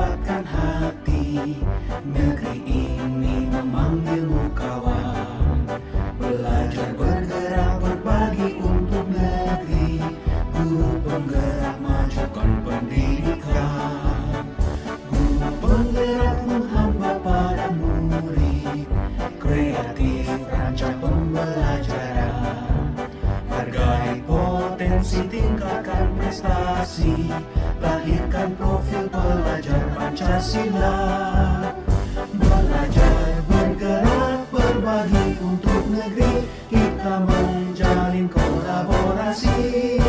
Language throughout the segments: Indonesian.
mendapatkan hati. Negeri ini memanggilmu kawan, belajar bergerak berbagi untuk negeri. Guru penggerak majukan pendidikan, guru penggerak menghamba pada murid. Kreatif rancang pembelajaran, hargai potensi, tingkatkan prestasi, lahirkan profil pelajar Pancasila. Belajar bergerak berbagi untuk negeri, kita menjalin kolaborasi.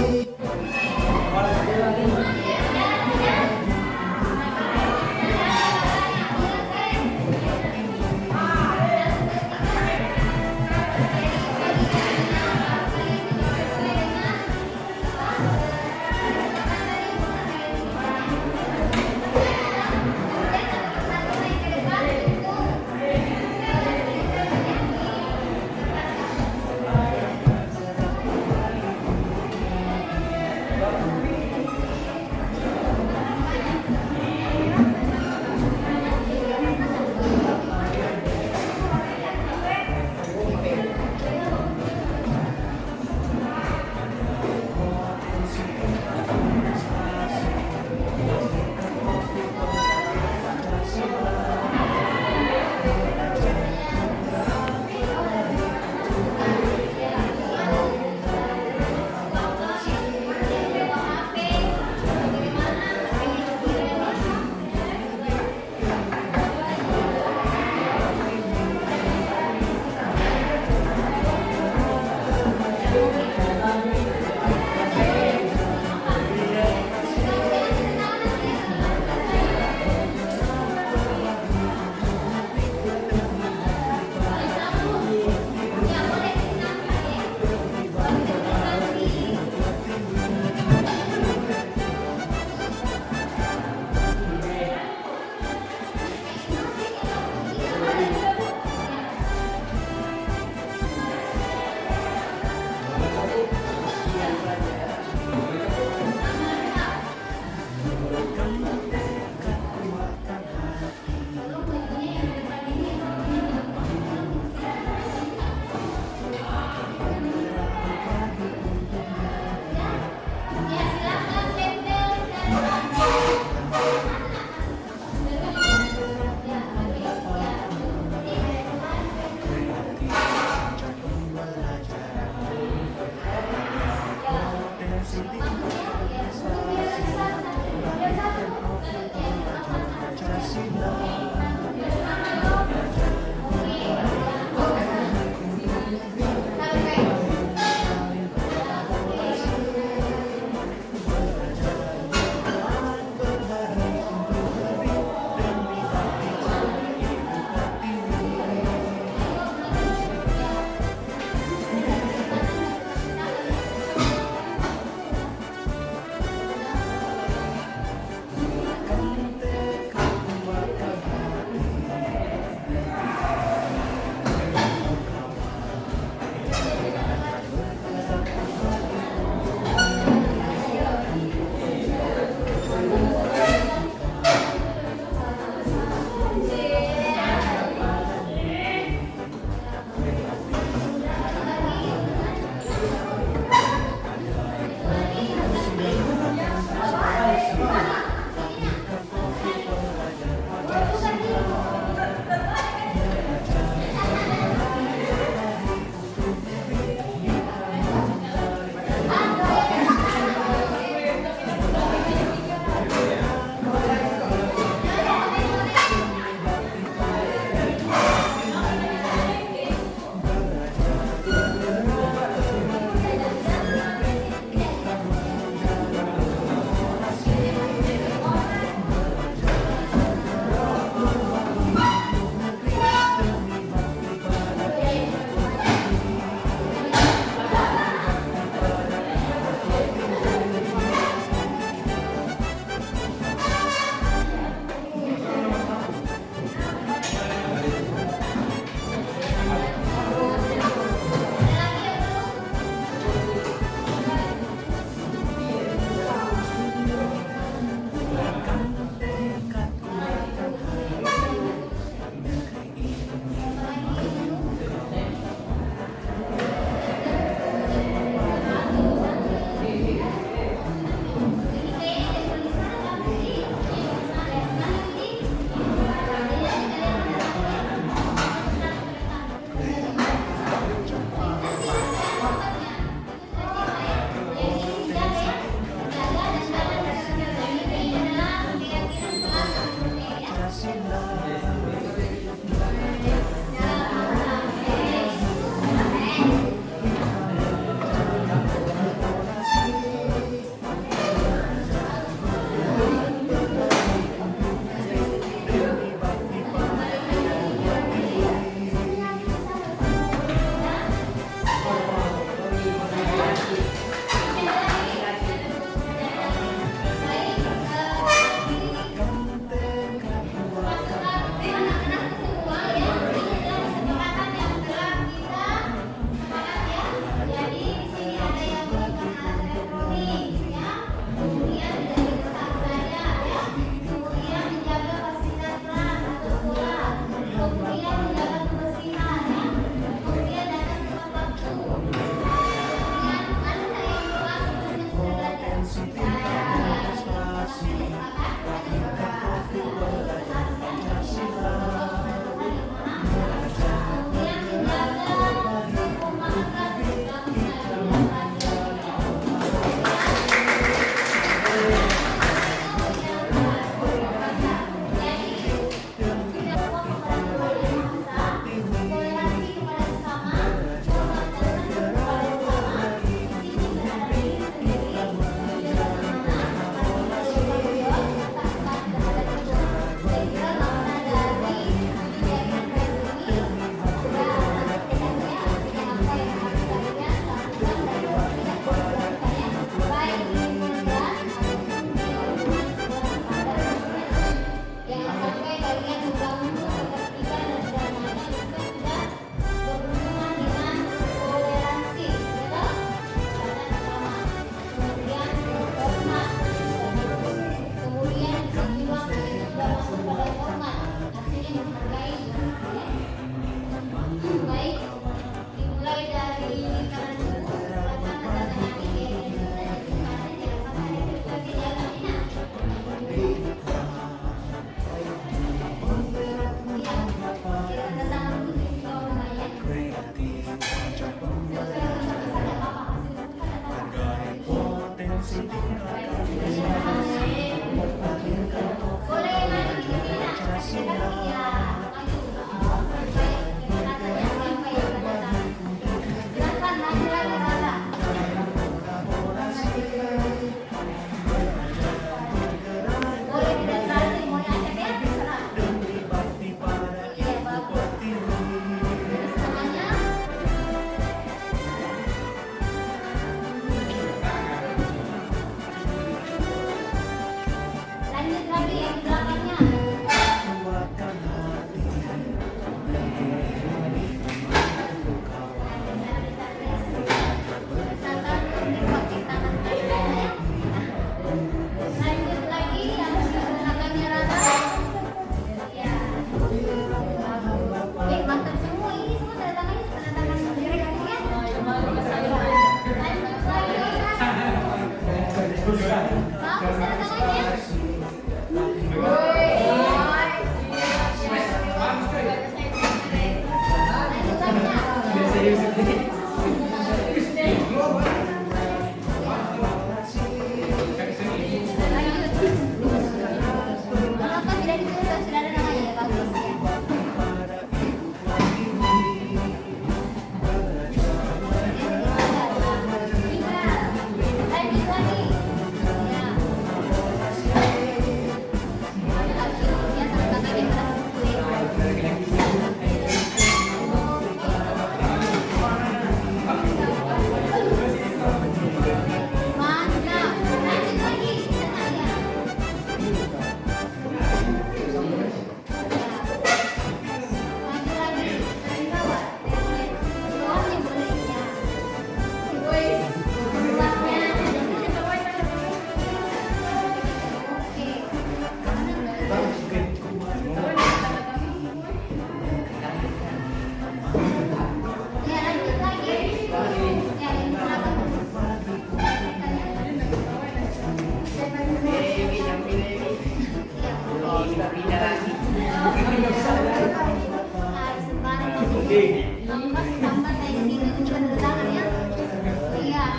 Iya,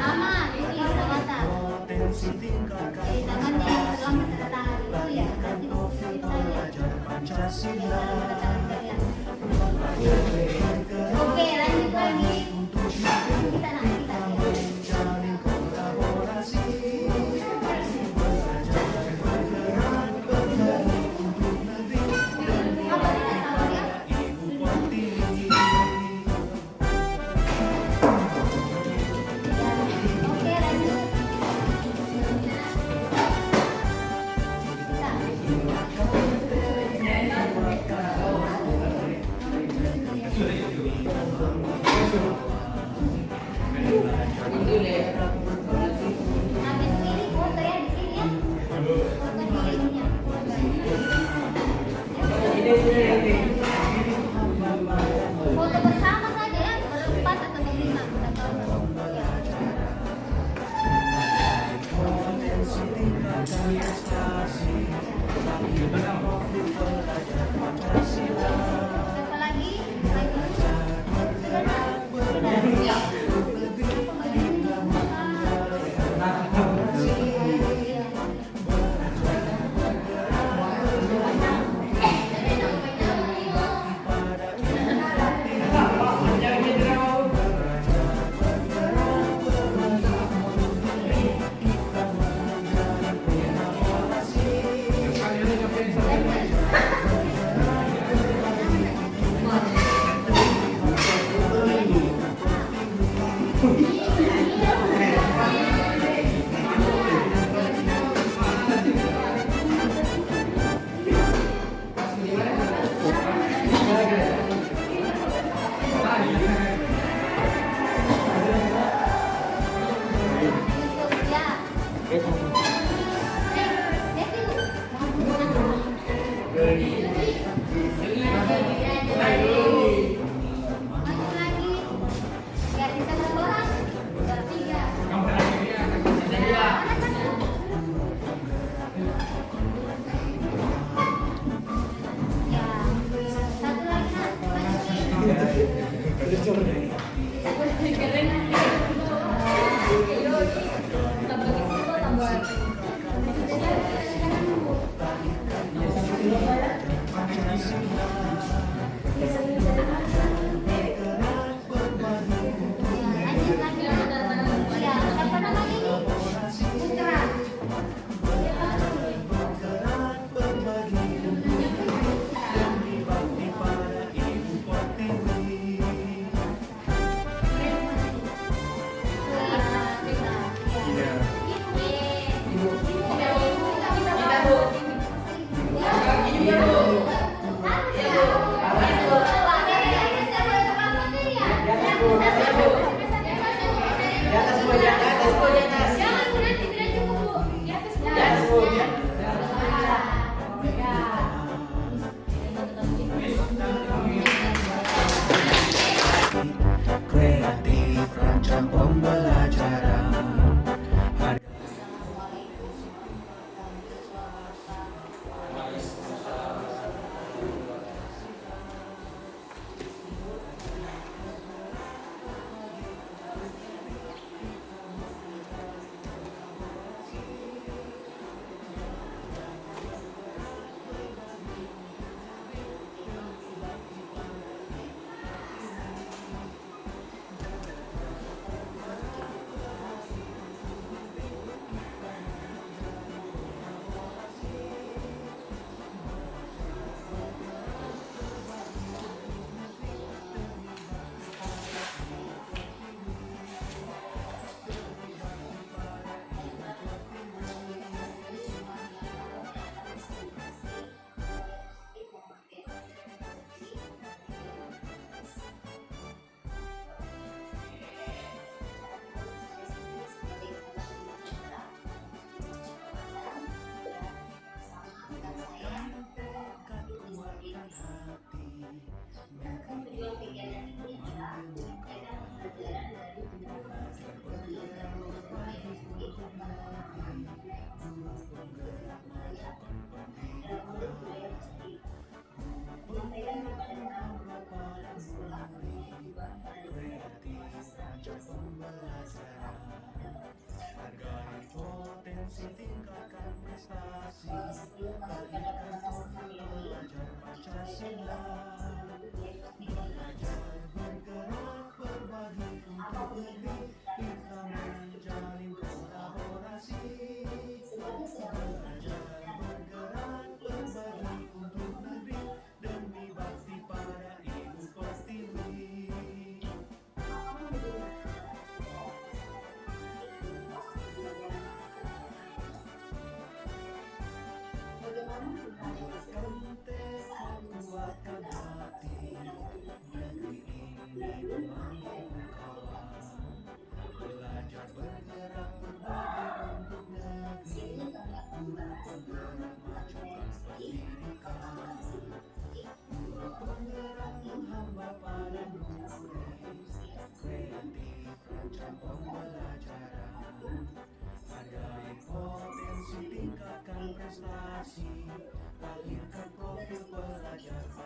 aman. Ini perawatan. Jadi tangannya selama tanda tangan itu ya nanti disebut saja. Pancasila. Oke, lanjut lagi. Kita kita. Menjalin kolaborasi. Apa kita tahu ya? Ibu Pertiwi. Oke, lanjut. Habis ini foto ya di sini ya. Foto di ininya. Foto bersama saja ya, berempat atau berlima kita tahu. Ya. Potensi tingkatkan prestasi. Pancasila. Siapa lagi? Sudah. Ya. Berbagi, berbakti pada Ibu Pertiwi.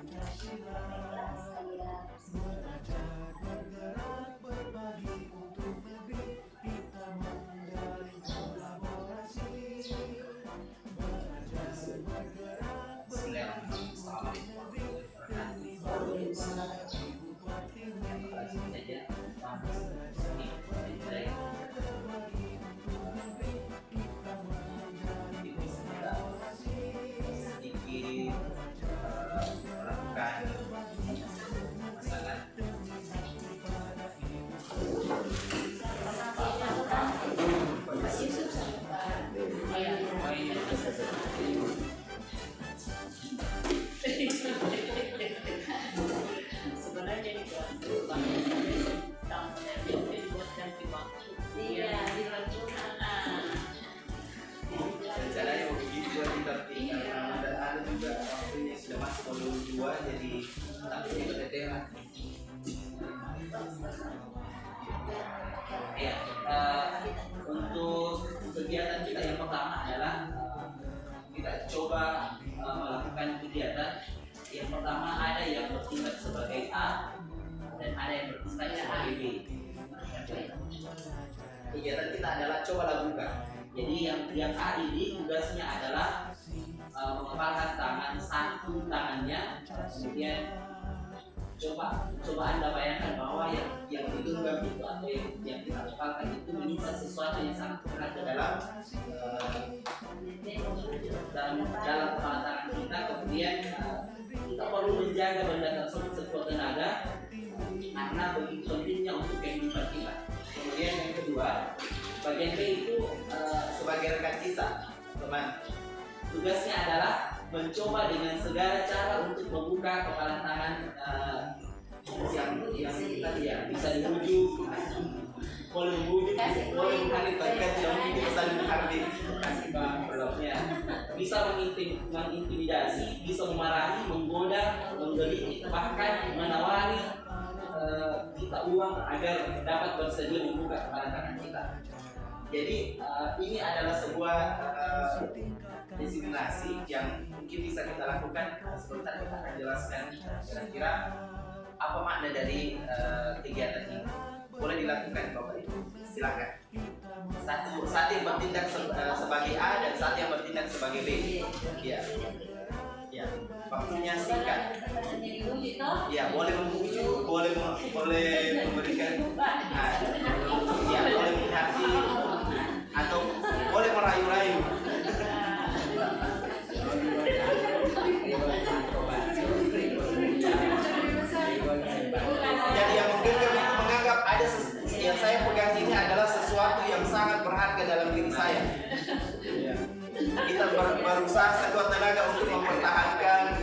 Pancasila. Saya Belajar bergerak berbagi untuk negeri, kita menjalin kolaborasi. Belajar bergerak berbagi untuk negeri, demi bangsa Ibu Pertiwi. Belajar bergerak berbagi untuk negeri, kita menjalin kolaborasi. sedikit melakukan masalah sebenarnya itu dibuatkan di waktu dirancungkan caranya begitu tapi karena ada juga waktunya sudah masuk volume 2 jadi takut juga teteran. Ya, untuk kegiatan kita yang pertama adalah kita coba melakukan kegiatan. Yang pertama ada yang bertindak sebagai A dan ada yang bertindak sebagai B. Kegiatan kita adalah coba lakukan. Jadi yang A ini tugasnya adalah mengepalkan tangan satu tangannya, kemudian coba Anda bayangkan bahwa yang digenggam itu atau yang kita kepalkan itu menyimpan sesuatu yang sangat berat ke dalam kepala tangan kita. Kemudian kita perlu menjaga benda tersebut sekuat tenaga karena begitu pentingnya untuk kehidupan kita. Kemudian yang kedua, bagian B itu sebagai rekan kita, teman. Tugasnya adalah mencoba dengan segala cara untuk membuka kepala tangan yang kita lihat bisa dibujuk, boleh membujuk, boleh menghantarkan, tidak mungkin kita saling menghardik, kasih bang beloknya, bisa mengintimidasi, bisa memarahi, menggoda, menggelitik, bahkan menawari kita uang agar dapat bersedia membuka kepala tangan kita. Jadi ini adalah sebuah diskriminasi yang mungkin bisa kita lakukan. Sebentar kita akan jelaskan kira-kira apa makna dari kegiatan ini. Boleh dilakukan Bapak Ibu, silakan. Satu yang bertindak sebagai A dan satu yang bertindak sebagai B. Ya, ya. Waktunya singkat. Ya, boleh membujuk, boleh memberikan, ya boleh menghati atau boleh merayu-rayu. Jadi yang menggenggam itu menganggap ada yang saya pegang ini adalah sesuatu yang sangat berharga dalam diri saya. Kita berusaha sekuat tenaga untuk mempertahankan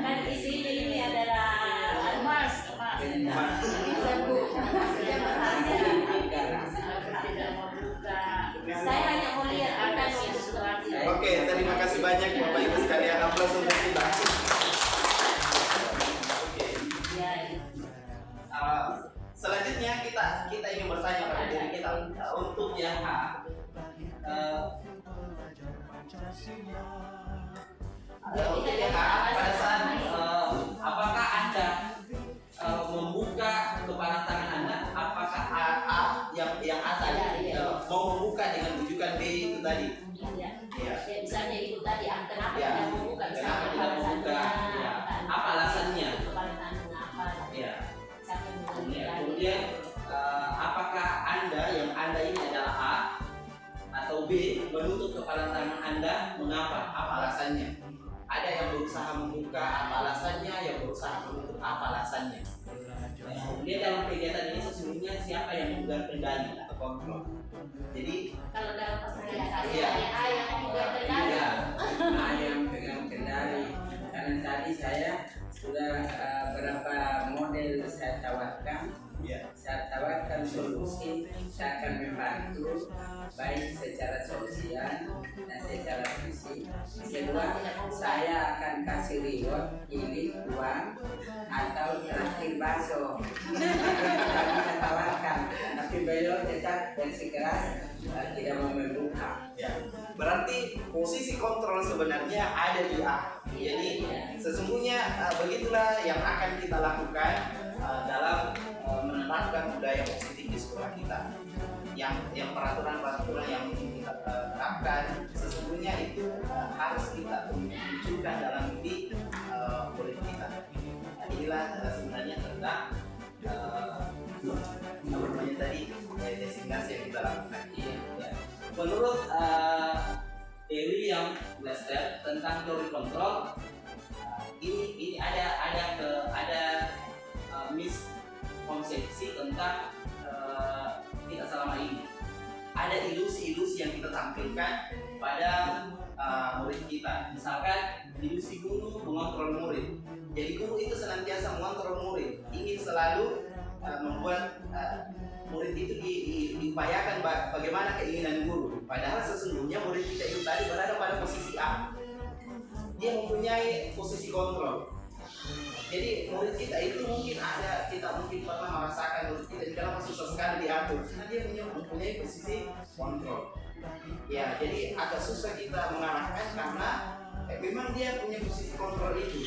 kan isinya ini adalah emas. Saya hanya mau lihat akan ilustrasi. Oke, terima kasih banyak Bapak Ibu sekalian. Aplaus untuk kita. Oke. Selanjutnya kita ingin bertanya pada diri kita untuk yang H. Untuk yang H, pada saat apakah Anda membuka kepala tangan Anda? Apakah A yang A tadi mau membuka dengan bujukan B itu tadi? Ya, misalnya itu tadi, kenapa Ya. tidak membuka? Kenapa tidak membuka? Ya. Apa alasannya? Ya. Kemudian apakah Anda yang Anda ini adalah A atau B menutup kepala tangan Anda? Mengapa? Apa alasannya? Ada yang berusaha membuka, apa alasannya? Yang berusaha menutup, apa alasannya? Kemudian dalam kegiatan ini sesungguhnya siapa yang memegang kendali atau kontrol? Jadi kalau dalam pasangan saya Iya. A yang memegang kendali. Iya, A yang pegang kendali. Karena tadi saya sudah berapa model saya tawarkan. ya. Saya tawarkan solusi, saya akan membantu baik secara sosial dan secara kedua saya akan kasih reward ini uang atau traktir bakso. Kita bisa tawarkan, tapi beliau tetap bersikeras tidak mau membuka. Ya. Berarti posisi kontrol sebenarnya ada di A. Jadi sesungguhnya begitulah yang akan kita lakukan dalam menerapkan budaya positif di sekolah kita. Yang peraturan-peraturan yang kita terapkan sesungguhnya itu harus kita munculkan dalam diri murid kita. Nah, inilah sebenarnya tentang apa namanya tadi designasi yang kita lakukan. Ya. Menurut teori yang Lester tentang teori kontrol, ini ada miskonsepsi tentang kita selama ini. Ada ilusi-ilusi yang kita tampilkan pada murid kita. Misalkan ilusi guru mengontrol murid. Jadi guru itu senantiasa mengontrol murid, ingin selalu membuat murid itu diupayakan bagaimana keinginan guru. Padahal sesungguhnya murid kita itu tadi berada pada posisi A. Dia mempunyai posisi kontrol. Jadi murid kita itu kita mungkin pernah merasakan murid kita di dalam susah sekali diatur. Karena dia mempunyai posisi kontrol. Ya, jadi agak susah kita mengarahkan karena memang dia punya posisi kontrol itu.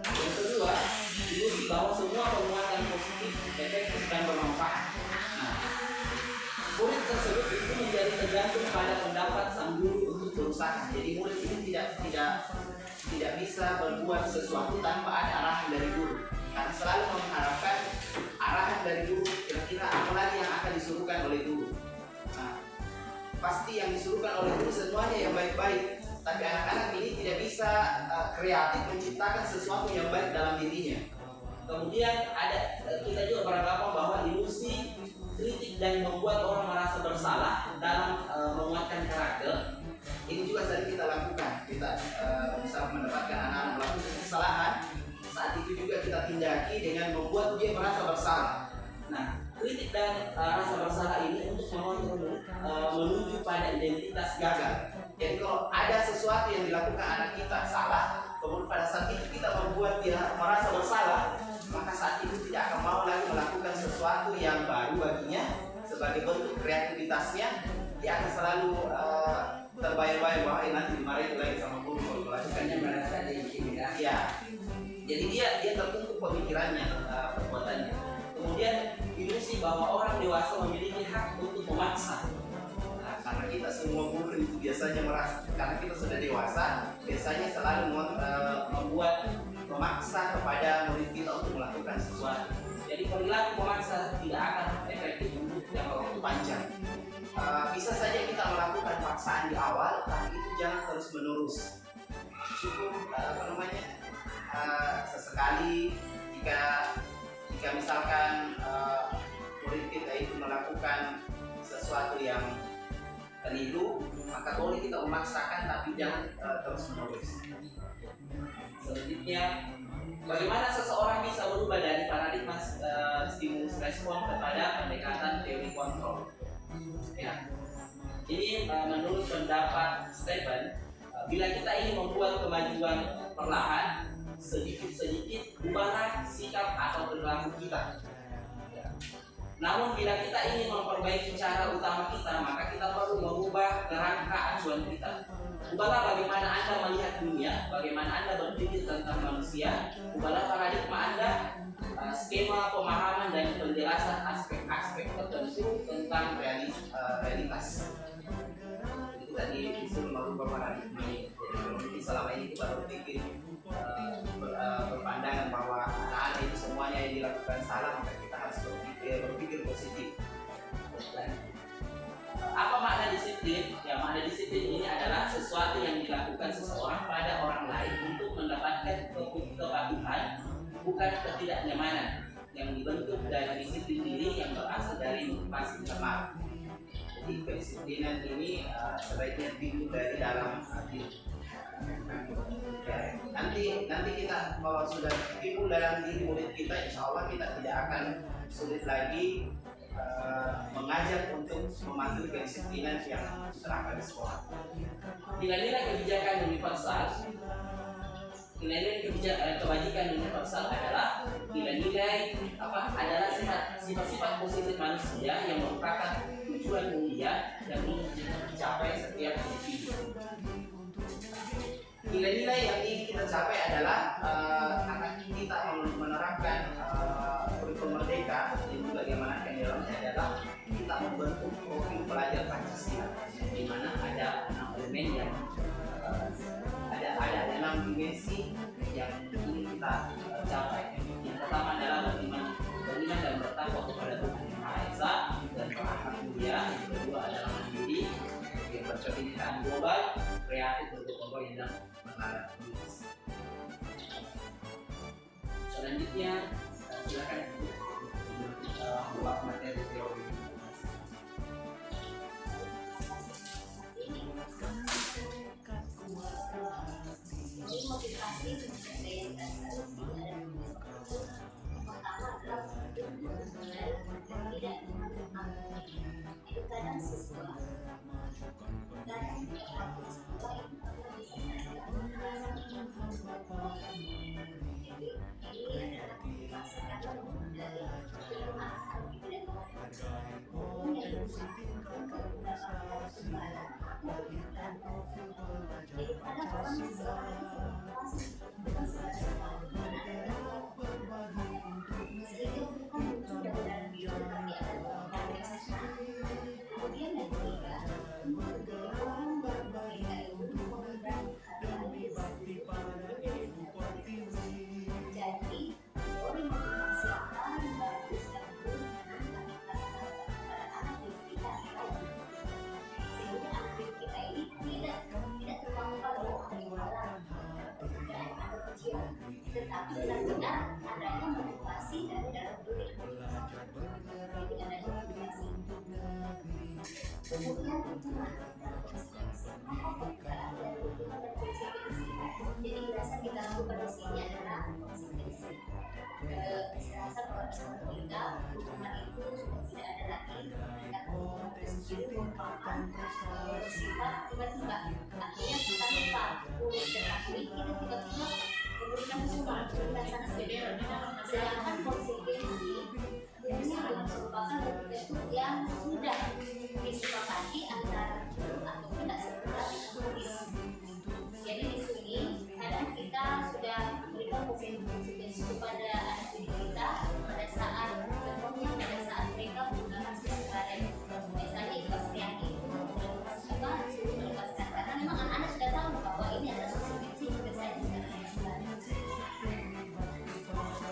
Yang kedua, ilusi bahwa semua penguatan positif, efektif dan bermanfaat. Nah, murid tersebut itu menjadi tergantung pada pendapat sang guru untuk berusaha. Jadi murid ini tidak bisa berbuat sesuatu tanpa ada arahan dari guru. Karena selalu mengharapkan arahan dari guru, kira-kira apa lagi yang akan disuruhkan oleh guru. Nah, pasti yang disuruhkan oleh guru semuanya yang baik-baik. Tapi anak-anak ini tidak bisa kreatif menciptakan sesuatu yang baik dalam dirinya. Kemudian kita juga beranggapan bahwa ilusi, kritik dan membuat orang merasa bersalah dalam menguatkan karakter. Ini juga sering kita lakukan. Kita bisa mendapatkan anak-anak melakukan kesalahan. Saat itu juga kita tindaki dengan membuat dia merasa bersalah. Nah, kritik dan rasa bersalah ini untuk mengontrol menuju pada identitas gagal. Jadi kalau ada sesuatu yang dilakukan anak kita salah, kemudian pada saat itu kita membuat dia merasa bersalah, maka saat itu tidak akan mau lagi melakukan sesuatu yang baru baginya. Sebagai bentuk kreativitasnya, dia akan selalu terbayang-bayang bahwa nanti dimarahin lagi sama guru kalau melakukannya, merasa diintimidasi. Ya. Jadi dia tertutup pemikirannya, perbuatannya. Kemudian ilusi bahwa orang dewasa memiliki hak untuk memaksa. Karena kita semua guru itu biasanya merasa, karena kita sudah dewasa, biasanya selalu memaksa kepada murid kita untuk melakukan sesuatu. Jadi perilaku memaksa tidak akan efektif untuk jangka waktu panjang. Bisa saja kita melakukan paksaan di awal, tapi itu jangan terus menerus. Cukup sesekali jika misalkan murid kita itu melakukan sesuatu yang keliru, maka boleh kita memaksakan tapi jangan terus menerus. Selanjutnya, bagaimana seseorang bisa berubah dari paradigma stimulus respon kepada pendekatan teori kontrol? Ya, ini menurut pendapat Stephen, bila kita ingin membuat kemajuan perlahan, sedikit-sedikit ubahlah sikap atau perilaku kita. Namun bila kita ingin memperbaiki cara utama kita, maka kita perlu mengubah kerangka acuan kita. Ubahlah bagaimana Anda melihat dunia, bagaimana Anda berpikir tentang manusia, ubahlah paradigma Anda, skema pemahaman dan penjelasan aspek-aspek tertentu tentang realitas. Itu tadi disuruh merubah paradigma ini. Jadi selama ini kita berpikir berpandangan bahwa anak-anak itu semuanya yang dilakukan salah, maka kita harus berpikir positif. Apa makna disiplin? Ya, makna disiplin ini adalah sesuatu yang dilakukan seseorang pada orang lain untuk mendapatkan kepatuhan, bukan ketidaknyamanan, yang dibentuk dari disiplin diri yang berasal dari motivasi internal. Jadi kedisiplinan ini sebaiknya timbul dari dalam hati. Ya, nanti kita kalau sudah timbul dalam diri murid kita, insya Allah kita tidak akan sulit lagi mengajak untuk mematuhi kedisiplinan yang diterapkan di sekolah. Nilai-nilai kebajikan universal adalah nilai-nilai adalah sifat-sifat positif manusia yang merupakan tujuan mulia yang ingin dicapai setiap individu. Nilai-nilai yang ingin kita capai adalah akan kita menerapkan kurikulum merdeka dan juga bagaimana yang dalamnya adalah kita membentuk profil pelajar Pancasila, di mana ada 6 elemen yang ada 6 dimensi yang ingin kita capai. Yang pertama adalah beriman dan bertakwa kepada Tuhan Yang Maha Esa dan berakhlak mulia. Yang kedua adalah mandiri yang berkebinekaan global, kreatif, bergotong royong dan berlaku. Selanjutnya silakan buat materi teori. Jadi motivasi mencerdaya dasar ada pertama adalah benar dan tidak itu kadang siswa kadang siswa itu bisa jadi ini adalah dipaksakan dari kelemahan tidak jadi kadang orang seseorang kemudian yang ketiga jadi teori motivasi apa yang bagus dan sehingga anak kita ini tidak terbangun pada tetapi benar-benar adanya motivasi dari dalam diri jadi adanya motivasi. Kemudian jadi biasa kita lakukan di sini adalah konsekuensi. Serasa bahwa kita hukuman itu sudah tidak ada lagi karena hukuman itu sendiri merupakan sifat tiba-tiba. Artinya kita lupa tetapi kita tiba-tiba memberikan hukuman berdasarkan sedangkan konsekuensi ini merupakan bentuk yang sudah disepakati antara atau tidak segera ditulis. Jadi di sini kadang kita sudah memberikan konsekuensi kepada anak didik kita pada saat contohnya pada saat mereka menggunakan karet. Misalnya kepastian itu melepaskan karena memang anak-anak sudah tahu bahwa ini adalah konsekuensi yang saya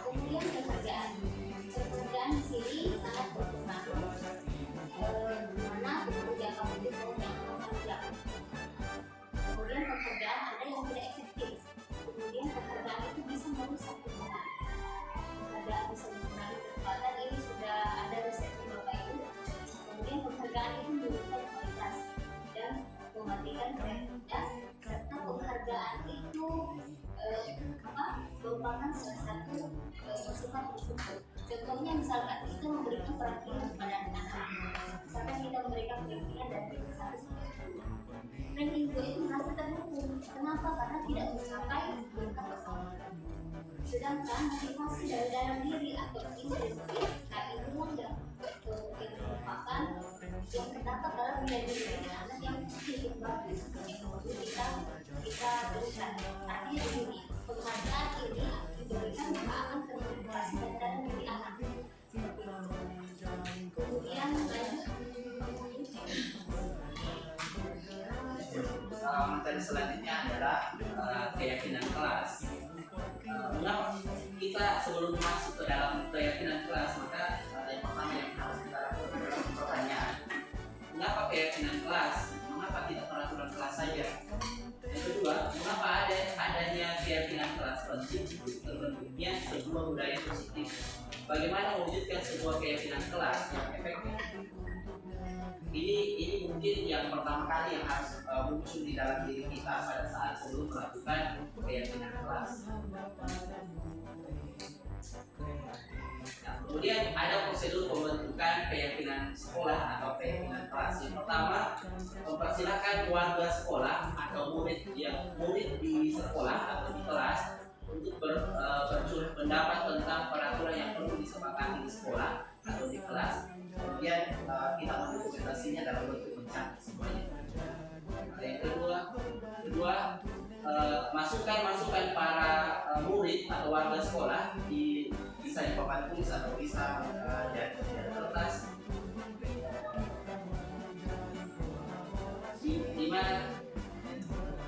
kemudian pekerjaan di sini sangat berpengaruh mana pekerjaan kamu itu yang mengerjakan. Kemudian pekerjaan ada yang tidak efektif. Kemudian pekerjaan itu bisa merusak hubungan. Ada bisa mengurangi kecepatan ini sudah ada riset di Bapak Ibu. Kemudian pekerjaan itu menurunkan kualitas dan mematikan kreativitas serta penghargaan itu merupakan salah satu sifat bersyukur. Contohnya misalkan kita memberikan perhatian kepada anak-anak, misalkan kita memberikan perhatian dan besar ranking 2 itu merasa terhukum. Kenapa? Karena tidak mencapai tingkat keselamatan. Sedangkan motivasi dari dalam diri atau intrinsik, nah ini yang merupakan yang terdapat dalam diri anak yang sedikit bagus yang perlu kita berikan. Artinya begini, penghargaan ini diberikan maka akan termotivasi dari dalam diri anak. Kemudian materi selanjutnya adalah keyakinan kelas. Mengapa kita sebelum masuk ke dalam keyakinan kelas, maka yang pertama yang harus kita lakukan adalah pertanyaan, mengapa keyakinan kelas? Mengapa tidak peraturan kelas saja? Yang kedua, mengapa adanya keyakinan kelas penting untuk terbentuknya sebuah budaya positif? Bagaimana mewujudkan sebuah keyakinan kelas yang efektif? Ini mungkin yang pertama kali yang harus muncul di dalam diri kita pada saat sebelum melakukan keyakinan kelas. Nah, kemudian ada prosedur pembentukan keyakinan sekolah atau keyakinan kelas. Yang pertama, mempersilahkan warga sekolah atau murid di sekolah atau di kelas untuk bercurah pendapat tentang peraturan yang perlu disepakati di sekolah atau di kelas. Kemudian kita mendokumentasinya dalam bentuk mencatat semuanya. Nah, yang kedua, masukan para murid atau warga sekolah bisa di papan tulis atau bisa di kertas,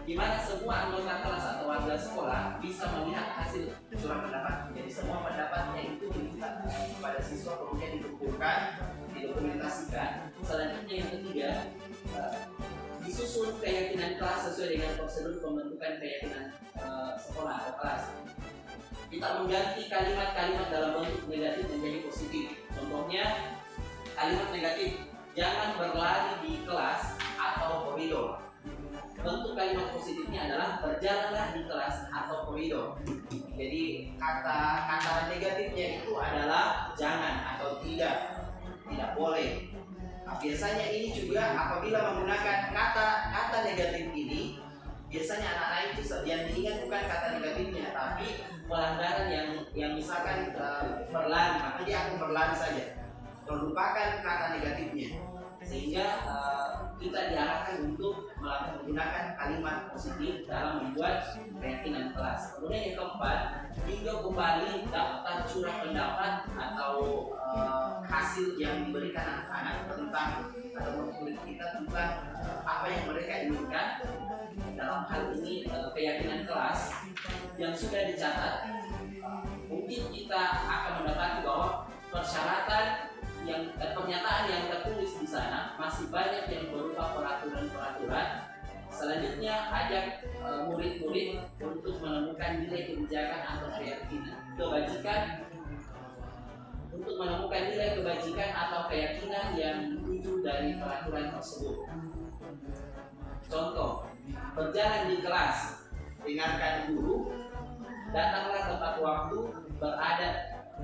di mana semua anggota kelas atau warga sekolah bisa melihat hasil curah pendapat. Jadi semua pendapatnya itu diminta kepada siswa, kemudian didokumentasikan. Selanjutnya yang ketiga, disusun keyakinan kelas sesuai dengan prosedur pembentukan keyakinan sekolah atau kelas. Kita mengganti kalimat-kalimat dalam bentuk negatif menjadi positif. Contohnya, kalimat negatif, jangan berlari di kelas atau koridor. Bentuk kalimat positifnya adalah berjalanlah di kelas atau koridor. Jadi kata negatifnya itu adalah jangan atau tidak boleh. Nah, biasanya ini juga apabila menggunakan kata negatif ini, biasanya anak-anak itu yang diingat bukan kata negatifnya, tapi pelanggaran yang misalkan berlari, maka dia akan berlari saja, melupakan kata negatifnya, sehingga kita diarahkan untuk menggunakan kalimat positif dalam membuat keyakinan kelas. Kemudian yang keempat, tinjau kembali daftar curah pendapat atau hasil yang diberikan anak-anak tentang atau murid kita tentang apa yang mereka inginkan. Dalam hal ini keyakinan kelas yang sudah dicatat, mungkin kita akan mendapati bahwa persyaratan pernyataan yang tertulis di sana masih banyak yang berupa peraturan-peraturan. Selanjutnya ajak murid-murid untuk menemukan nilai kebijakan atau kebajikan, untuk menemukan nilai kebajikan atau keyakinan yang muncul dari peraturan tersebut. Contoh, berjalan di kelas, dengarkan guru, datanglah tepat waktu,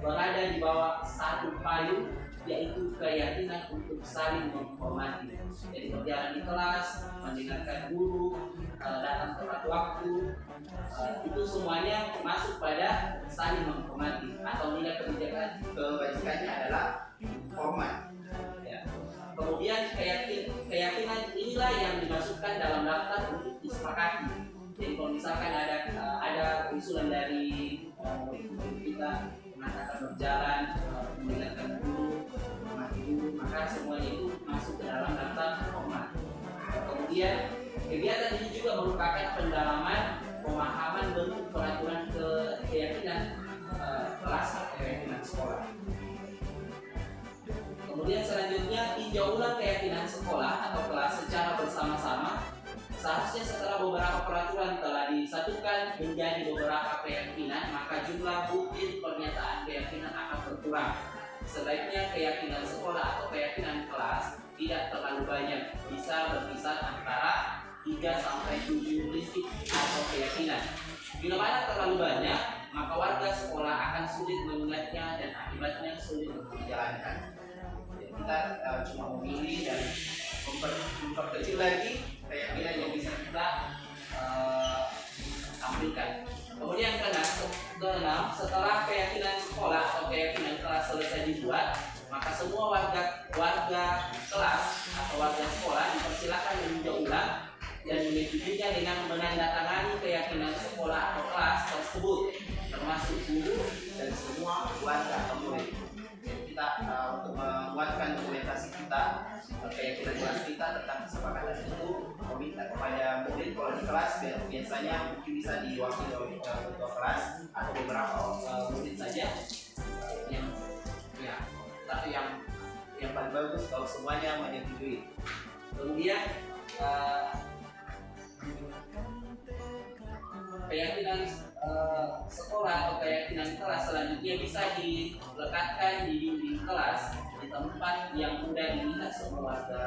berada di bawah satu payung, yaitu keyakinan untuk saling menghormati. Jadi berjalan di kelas, mendengarkan guru, datang tepat waktu, itu semuanya masuk pada saling menghormati. Atau nilai kebajikannya adalah hormat. Ya. Kemudian keyakinan inilah yang dimasukkan dalam daftar untuk disepakati. Jadi kalau misalkan ada usulan dari kita mengatakan berjalan, mendengarkan guru, menghormati guru, maka semuanya itu masuk ke dalam daftar hormat. Kemudian kegiatan ini juga merupakan pendalaman pemahaman bentuk peraturan keyakinan kelas atau keyakinan sekolah. Kemudian selanjutnya, tinjau ulang keyakinan sekolah atau kelas secara bersama-sama. Seharusnya setelah beberapa peraturan telah disatukan menjadi beberapa keyakinan, maka jumlah butir pernyataan keyakinan akan berkurang. Sebaiknya keyakinan sekolah atau keyakinan kelas tidak terlalu banyak, bisa berkisar antara 3-7 prinsip atau keyakinan. Bila mana terlalu banyak, maka warga sekolah akan sulit mengingatnya dan akibatnya sulit untuk dijalankan. Kita cuma memilih dan memperkecil lagi keyakinan yang bisa kita tampilkan. Kemudian keenam, setelah keyakinan sekolah atau keyakinan kelas selesai dibuat, maka semua warga kelas atau warga sekolah dipersilakan meninjau ulang dan menyetujui dengan menandatangani keyakinan sekolah atau kelas tersebut, termasuk guru dan semua warga atau murid. Kita untuk menguatkan dokumentasi kita, keyakinan kelas kita tentang kesepakatan itu, meminta kepada murid kalau di kelas biasanya mungkin bisa diwakili oleh ketua kelas atau beberapa murid saja. Tapi yang paling bagus kalau semuanya menyetujui. Kemudian keyakinan sekolah atau keyakinan kelas selanjutnya bisa dilekatkan di dinding kelas di tempat yang mudah dilihat semua warga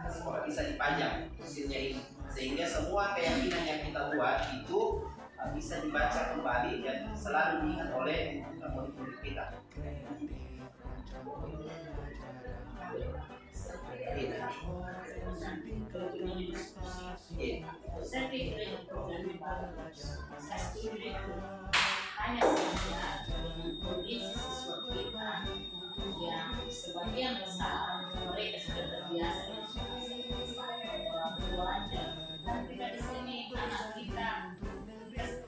sekolah, bisa dipajang hasilnya ini, sehingga semua keyakinan yang kita buat itu bisa dibaca kembali dan selalu diingat oleh murid-murid Saya pikir itu program yang bagus. Saya setuju itu. Hanya saja dengan kondisi siswa kita yang sebagian besar mereka sudah terbiasa dengan orang tuanya. Dan kita di sini anak kita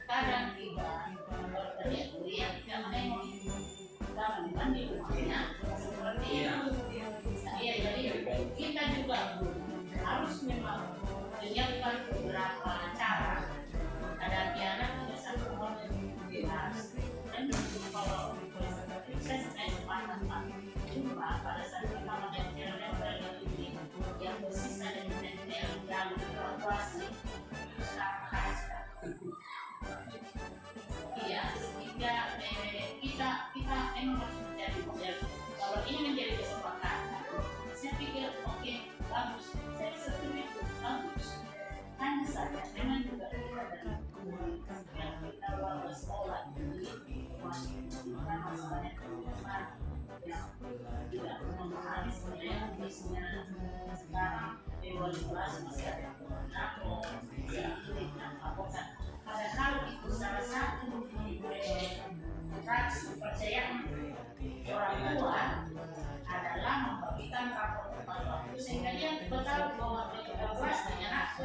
kadang kita berteriak-teriak tidak menengok bukan di rumahnya seperti itu. Iya, jadi kita juga harus memang menyiapkan beberapa cara menghadapi anak dengan satu dan kalau saya sebenarnya sepakat Pak, cuma pada saat kita mendengar ini yang bersisa dari mereka yang jauh evakuasi harus iya, sehingga kita emang harus mencari model. Kalau ini menjadi kesempatan, saya pikir oke, bagus, saya setuju itu bagus. Hanya saja memang juga kita dari komunitas yang kita warga sekolah ini masih bukan masalahnya teman yang tidak memahami sebenarnya kondisinya sekarang evaluasi masih ada atau laporan. Padahal itu salah satu kepercayaan orang tua adalah memberikan rapor tepat waktu sehingga dia tahu bahwa kelas dengan aku.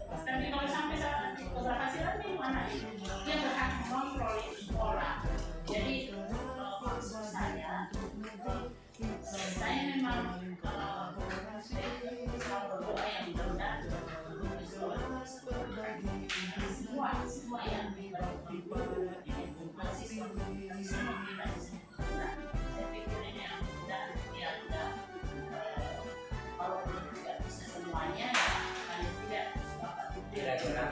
Tapi kalau sampai saat keberhasilan di mana dia berhak mengontrol sekolah. Jadi maksud saya memang selalu berdoa yang mudah-mudahan semua yang mahasiswa semua kita saya pikir ini yang mudah ya udah kalau tidak bisa semuanya paling tidak kira-kira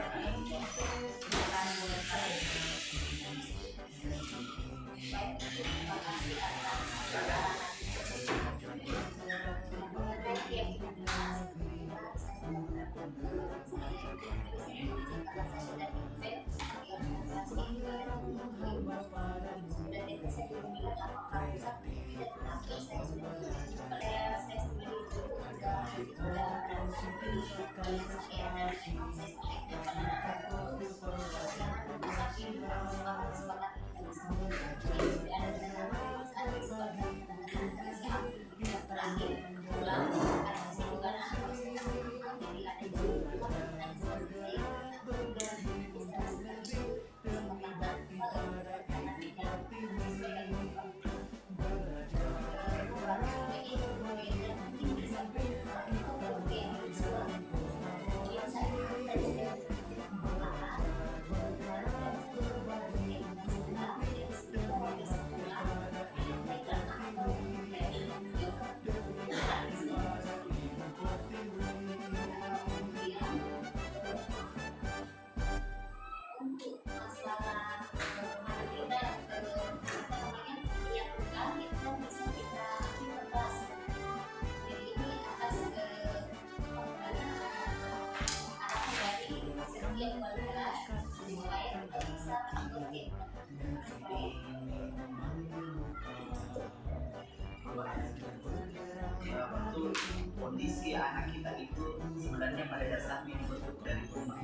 betul kondisi anak kita itu sebenarnya pada dasarnya dibentuk dari rumah.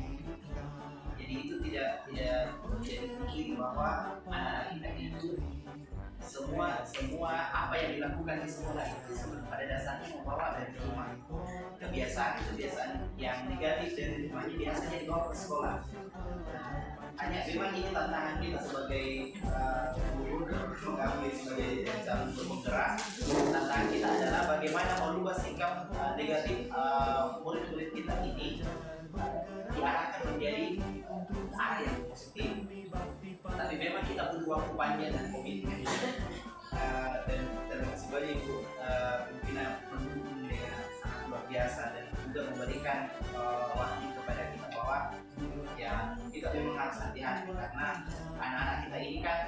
Jadi itu tidak dipikir bahwa anak kita itu semua apa yang dilakukan di sekolah itu pada dasarnya membawa dari rumah. Kebiasaan yang negatif dari rumahnya biasanya dibawa ke sekolah. Hanya memang ini tantangan kita sebagai guru dan kami sebagai calon penggerak. Tantangan kita adalah bagaimana merubah sikap negatif murid-murid kita ini diarahkan menjadi arah yang positif. Tapi memang kita butuh waktu panjang dan komitmen. Dan terima kasih banyak Ibu pimpinan pendukung dengan sangat luar biasa dan juga memberikan waktu kepada kita bahwa ya kita memang harus hati-hati karena anak-anak kita ini kan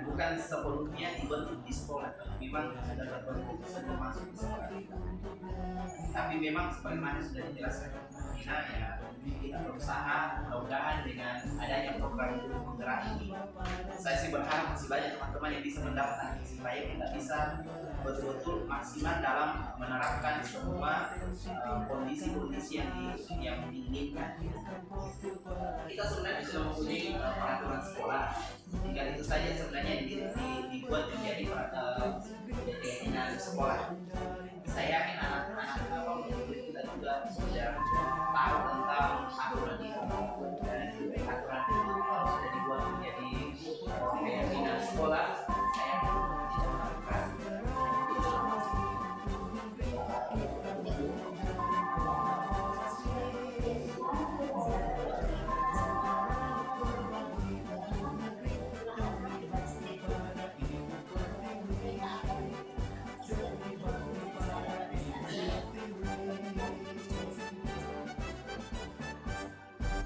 bukan sepenuhnya dibentuk di sekolah, tapi memang sudah terbentuk sebelum masuk di sekolah kita. Tapi memang sebagaimana sudah dijelaskan ya kita berusaha mudah-mudahan dengan adanya program guru penggerak ini saya sih berharap masih banyak teman-teman yang bisa mendaftar supaya kita bisa betul-betul maksimal dalam menerapkan semua kondisi-kondisi yang diinginkan. Kita sebenarnya sudah mempunyai peraturan sekolah, tinggal itu saja sebenarnya yang dibuat menjadi keinginan sekolah. Saya yakin anak-anak kita juga sudah tahu tentang aturan itu, dan aturan itu kalau sudah dibuat menjadi keyakinan sekolah, saya tidak melakukan.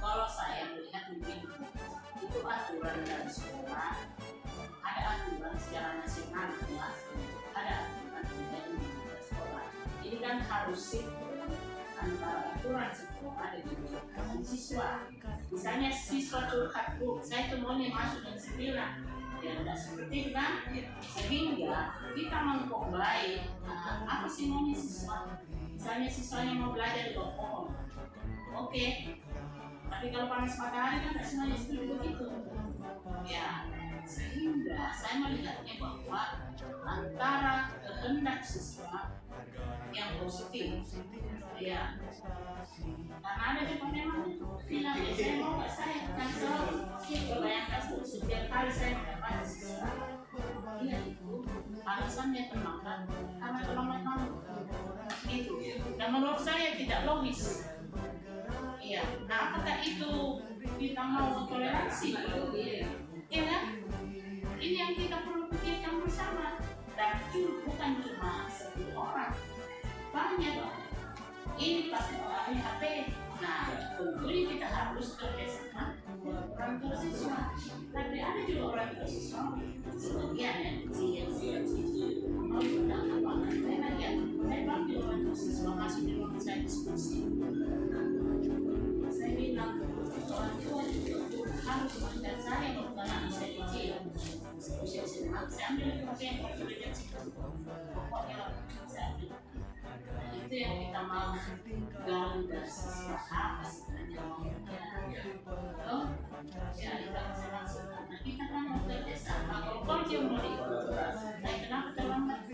Kalau saya melihat begini, itu aturan dari sekolah, ada aturan secara nasional ya, ada aturan juga di sekolah. Ini kan harus sinkron antara aturan sekolah dengan aturan siswa. Misalnya siswa curhat, Bu, saya tuh maunya masuk dan 9, ya tidak seperti itu kan? Sehingga kita mengcombine apa sih maunya siswa. Misalnya siswanya mau belajar di bawah pohon, oke. Tapi kalau panas matahari kan tidak semuanya setuju begitu. Ya, sehingga saya melihatnya bahwa antara kehendak siswa yang positif, ya, karena ada juga memang bilang ya saya mau nggak saya kan selalu bayangkan setiap kali saya mendapat siswa, iya itu alasannya terlambat karena terlambat malam itu, dan menurut saya tidak logis. Iya, nah apakah itu kita mau toleransi? Iya kan? Ini yang kita perlu pikirkan bersama. Dan itu bukan cuma satu orang, banyak dong. Ini pasti orangnya HP. Nah, tentunya kita harus kerjasama orang tua siswa. Tapi ada juga orang tua siswa sebagian yang kecil, mau gunakan apa? Saya panggil orang tua siswa masuk di ruang saya diskusi. Saya bilang orang tua juga harus mengajar saya waktu anak saya kecil. Saya ambil kemudian pokoknya saya ambil. Itu yang kita mau gali dari siswa apa sebenarnya maunya. Oh, ya kita bisa langsung. Nah kita kan mau kerjasama. Kalau kerja mau ikut, saya kenapa terlambat?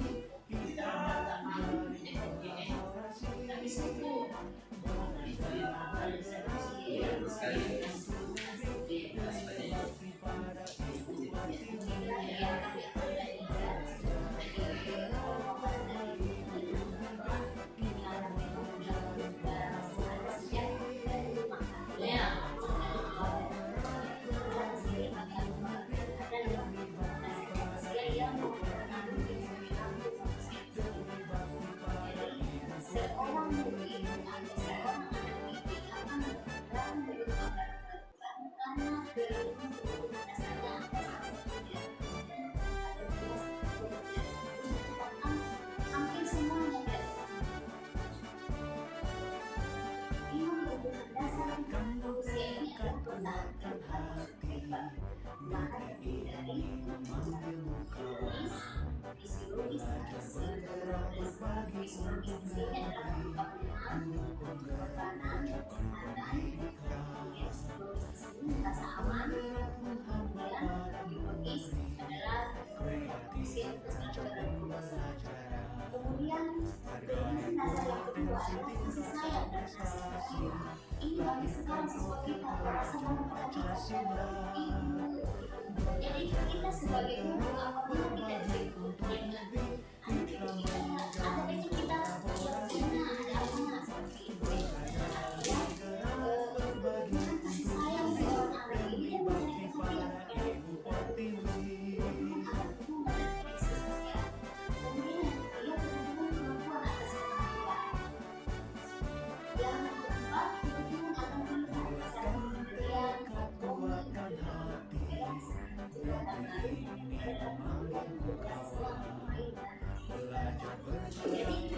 Kita tak mau. Tapi situ rasa aman, kemudian dasar yang kedua adalah kasih sayang dan kasih. Ini bagi sekarang siswa kita merasa bahwa ibu. Jadi kita sebagai guru apabila kita disebut dengan anak kecil kita yang punya ada anak seperti itu. Artinya dengan kasih sayang seorang anak ini dia memberi perhatian kepada kita. Jadi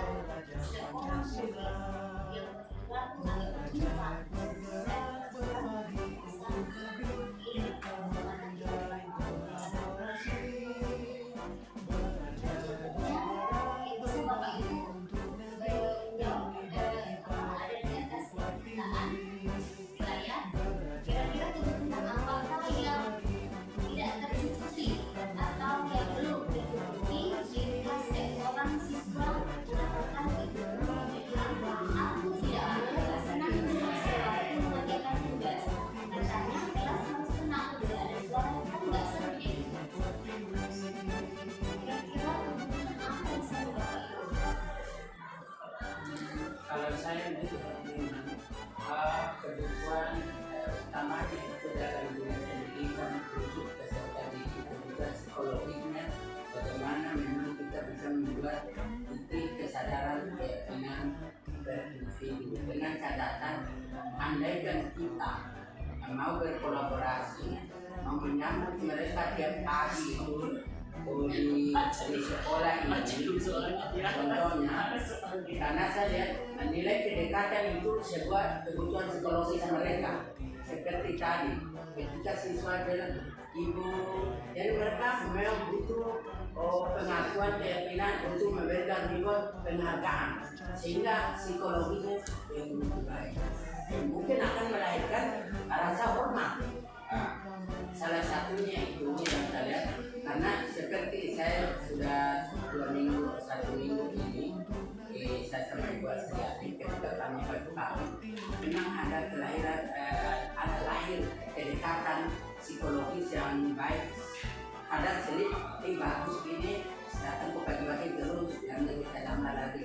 mendapatkan seorang suami yang berperilaku agak menyimpang dan kira-kira kebutuhan apakah yang tidak tercukupi atau yang belum tercukupi jika seorang siswa mendapatkan itu. Aku tidak boleh senang sewaktu mengerjakan tugas. Katanya kelas harus tenang, tidak ada suara kan nggak seru jadi. Kira-kira kebutuhan apa yang saya bapak itu? Kalau saya itu kebutuhan utamanya itu dalam dunia pendidikan khusus kesehatan itu juga psikologinya, bagaimana memang kita bisa membuat titik kesadaran keyakinan berindividu dengan catatan andaikan kita mau berkolaborasi, mau menyambut mereka tiap hari di sekolah ini, contohnya karena saya lihat nilai kedekatan itu sebuah kebutuhan psikologis mereka seperti tadi ketika siswa bilang ibu, jadi mereka memang butuh pengakuan keyakinan untuk memberikan reward penghargaan sehingga psikologinya yang lebih baik mungkin akan melahirkan rasa hormat. Salah satunya itu yang saya lihat karena seperti saya sudah 1 minggu ini saya sama ibu Asriati ketika kami berkahwin memang ada lahir kedekatan psikologis yang baik. Ada selip bagus ini datang ke pagi-pagi terus yang kita tambah lagi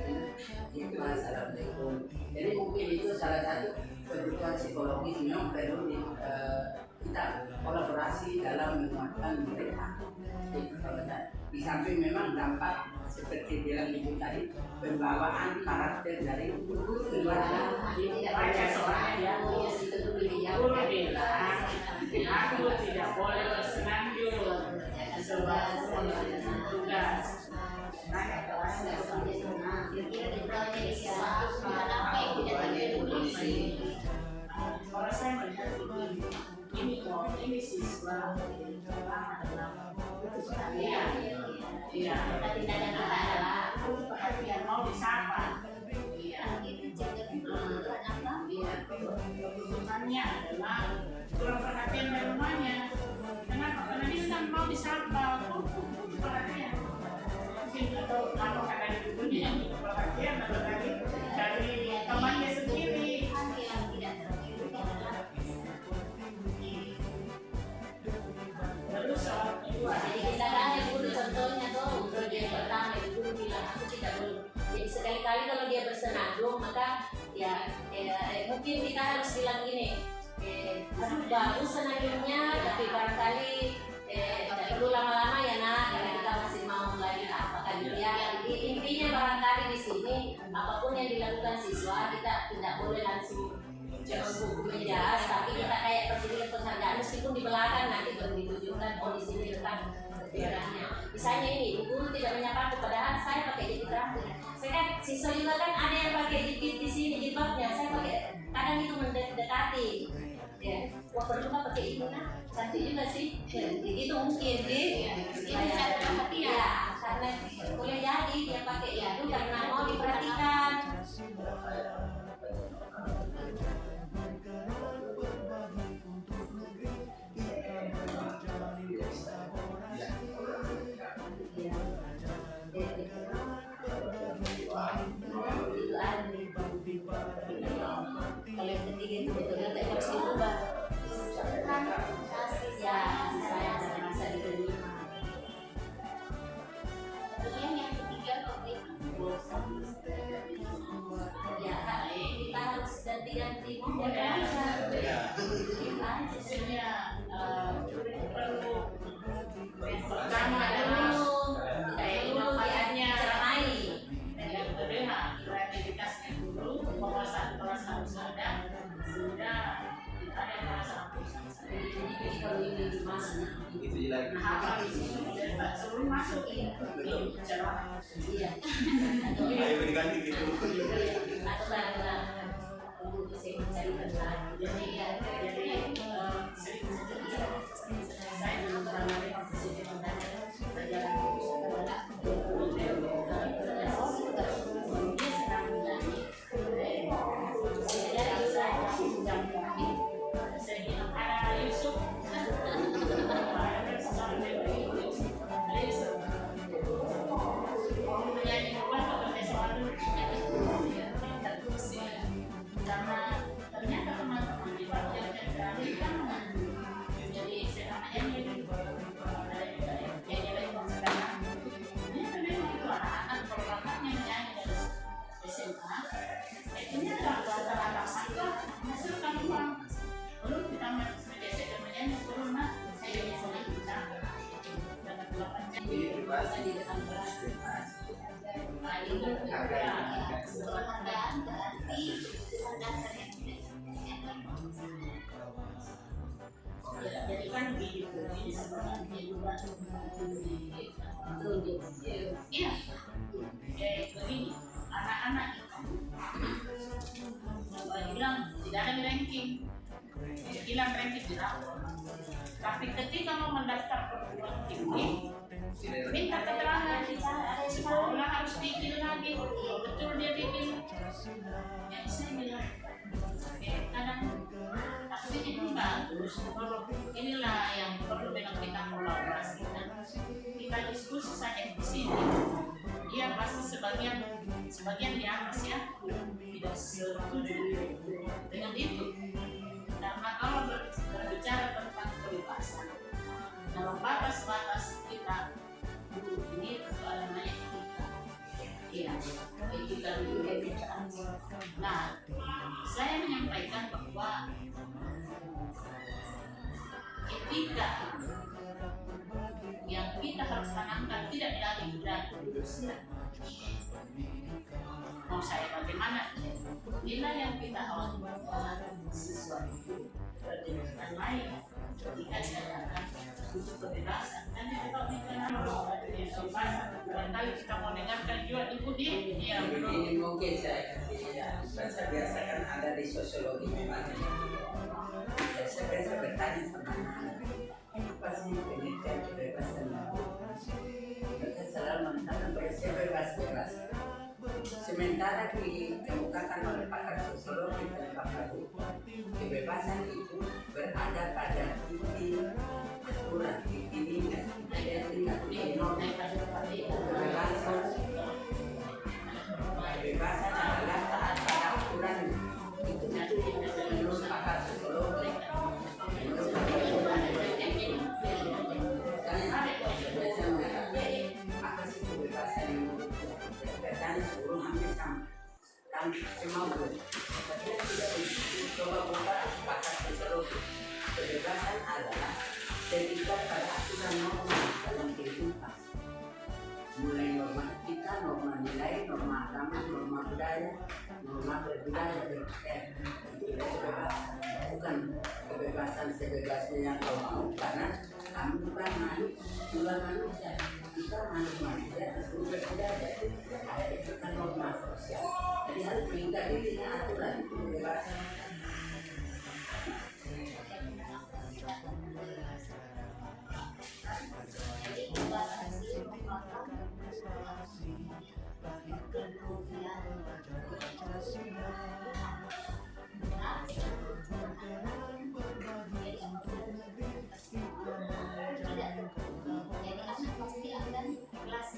itu assalamualaikum. Jadi mungkin itu salah satu kebutuhan psikologis memang perlu kita kolaborasi dalam menguatkan mereka. Di samping memang dampak seperti bilang ibu tadi pembawaan karakter dari keluarga Baca soalnya ya, guru bilang aku tidak boleh bersenandung sebab tugas. Nanya kelasnya Kira-kira diperoleh dari siapa? Apa yang tidak terpenuhi? Kalau saya melihat ini siswa adalah perhatian. Iya, Tindakan kita adalah perhatian mau disapa. Iya, itu jaga kebutuhan apa? iya. Kebutuhannya adalah kurang perhatian dari rumahnya. Kenapa? Karena dia kan mau disapa, perhatian. Mungkin atau karena ibunya yang perhatian atau dari temannya sendiri. Yang tidak terpenuhi adalah Terus soal kedua, jadi kita kan yang guru contohnya tuh project pertama itu guru bilang aku tidak boleh. Jadi sekali-kali kalau dia bersenandung maka mungkin kita harus bilang gini, aduh bagus senandungnya tapi barangkali tidak perlu lama-lama ya nak karena kita masih mau lagi apakah gitu ya. Intinya barangkali di sini apapun yang dilakukan siswa kita tidak boleh langsung hukum menjas, tapi kita kayak berdiri penghargaan meskipun di belakang nanti baru ditunjukkan di sini dekat pikirannya. Misalnya ini, guru tidak menyapa aku padahal saya pakai jilbab terakhir. Saya kan siswa juga kan ada yang pakai jilbab di sini jilbabnya, saya pakai kadang itu mendekati. Ya, wah perlu nggak pakai ini nah? Cantik juga sih. Itu mungkin sih. Ini cara perhatian. Ya, karena boleh jadi dia pakai itu karena mau diperhatikan. Kalau yang ketiga itu betulnya tak harus dirubah. Ya, saya merasa diterima. Kemudian yang ketiga ya, kita harus ganti-ganti model. Sebenarnya perlu pertama adalah inovasinya yang kedua kreativitasnya dulu, penguasaan kelas harus ada sehingga kita ada perasaan pusat. Jadi kalau ini masuk, Itu lagi. Nah, apa di sini sebelum masuk ini bicara iya. lagi gitu. ada untuk bisa mencari tempat. Jadi saya belum pernah melihat posisi berjalan Penghargaan berarti kebutuhan dasar yang jadi kan begitu ini sebenarnya juga iya begini anak-anak itu bilang tidak ada ranking hilang ranking di rapor tapi ketika mau mendaftar perguruan tinggi minta keterangan sekolah harus bikin lagi betul dia bikin yang saya bilang kadang tapi ini bagus inilah yang perlu memang kita kolaborasikan kita diskusi saja di sini dia pasti sebagian di atas ya tidak setuju dengan itu karena kalau berbicara tentang kebebasan dalam batas-batas kita ini persoalan banyak kita nah saya menyampaikan bahwa etika yang kita harus tanamkan tidak lagi berarti mau saya bagaimana nilai yang kita awal sesuatu berdasarkan lain ketika dikatakan untuk kebebasan dan kalau barangkali kita mau dengarkan juga ikuti ya Ini mungkin saya biasa kan ada di sosiologi memang. Saya bertanya sama anak, apa sih penelitian kebebasan? Mereka selalu mengatakan bahwa saya bebas. Sementara dikemukakan oleh pakar sosiologi dan pakar hukum, kebebasan itu berada pada titik aturan, titik limit, ada tingkat norma. Kebebasan adalah taat pada aturan itu menurut pakar sosiologi. Apa sih kebebasan yang dan sebelum hampir sama semampu tapi tidak coba buka pakar sosiologi. Kebebasan adalah ketika pada aturan norma dalam kehidupan mulai norma kita, norma nilai, norma agama, norma budaya, norma berbudaya bukan kebebasan sebebasnya yang kau mau karena kami bukan manusia kita manusia harus berbudaya ada etika norma sosial jadi harus mengikuti intinya aturan itu kebebasan. jadi membatasi merupakan kemudian jadi anak pasti akan kelas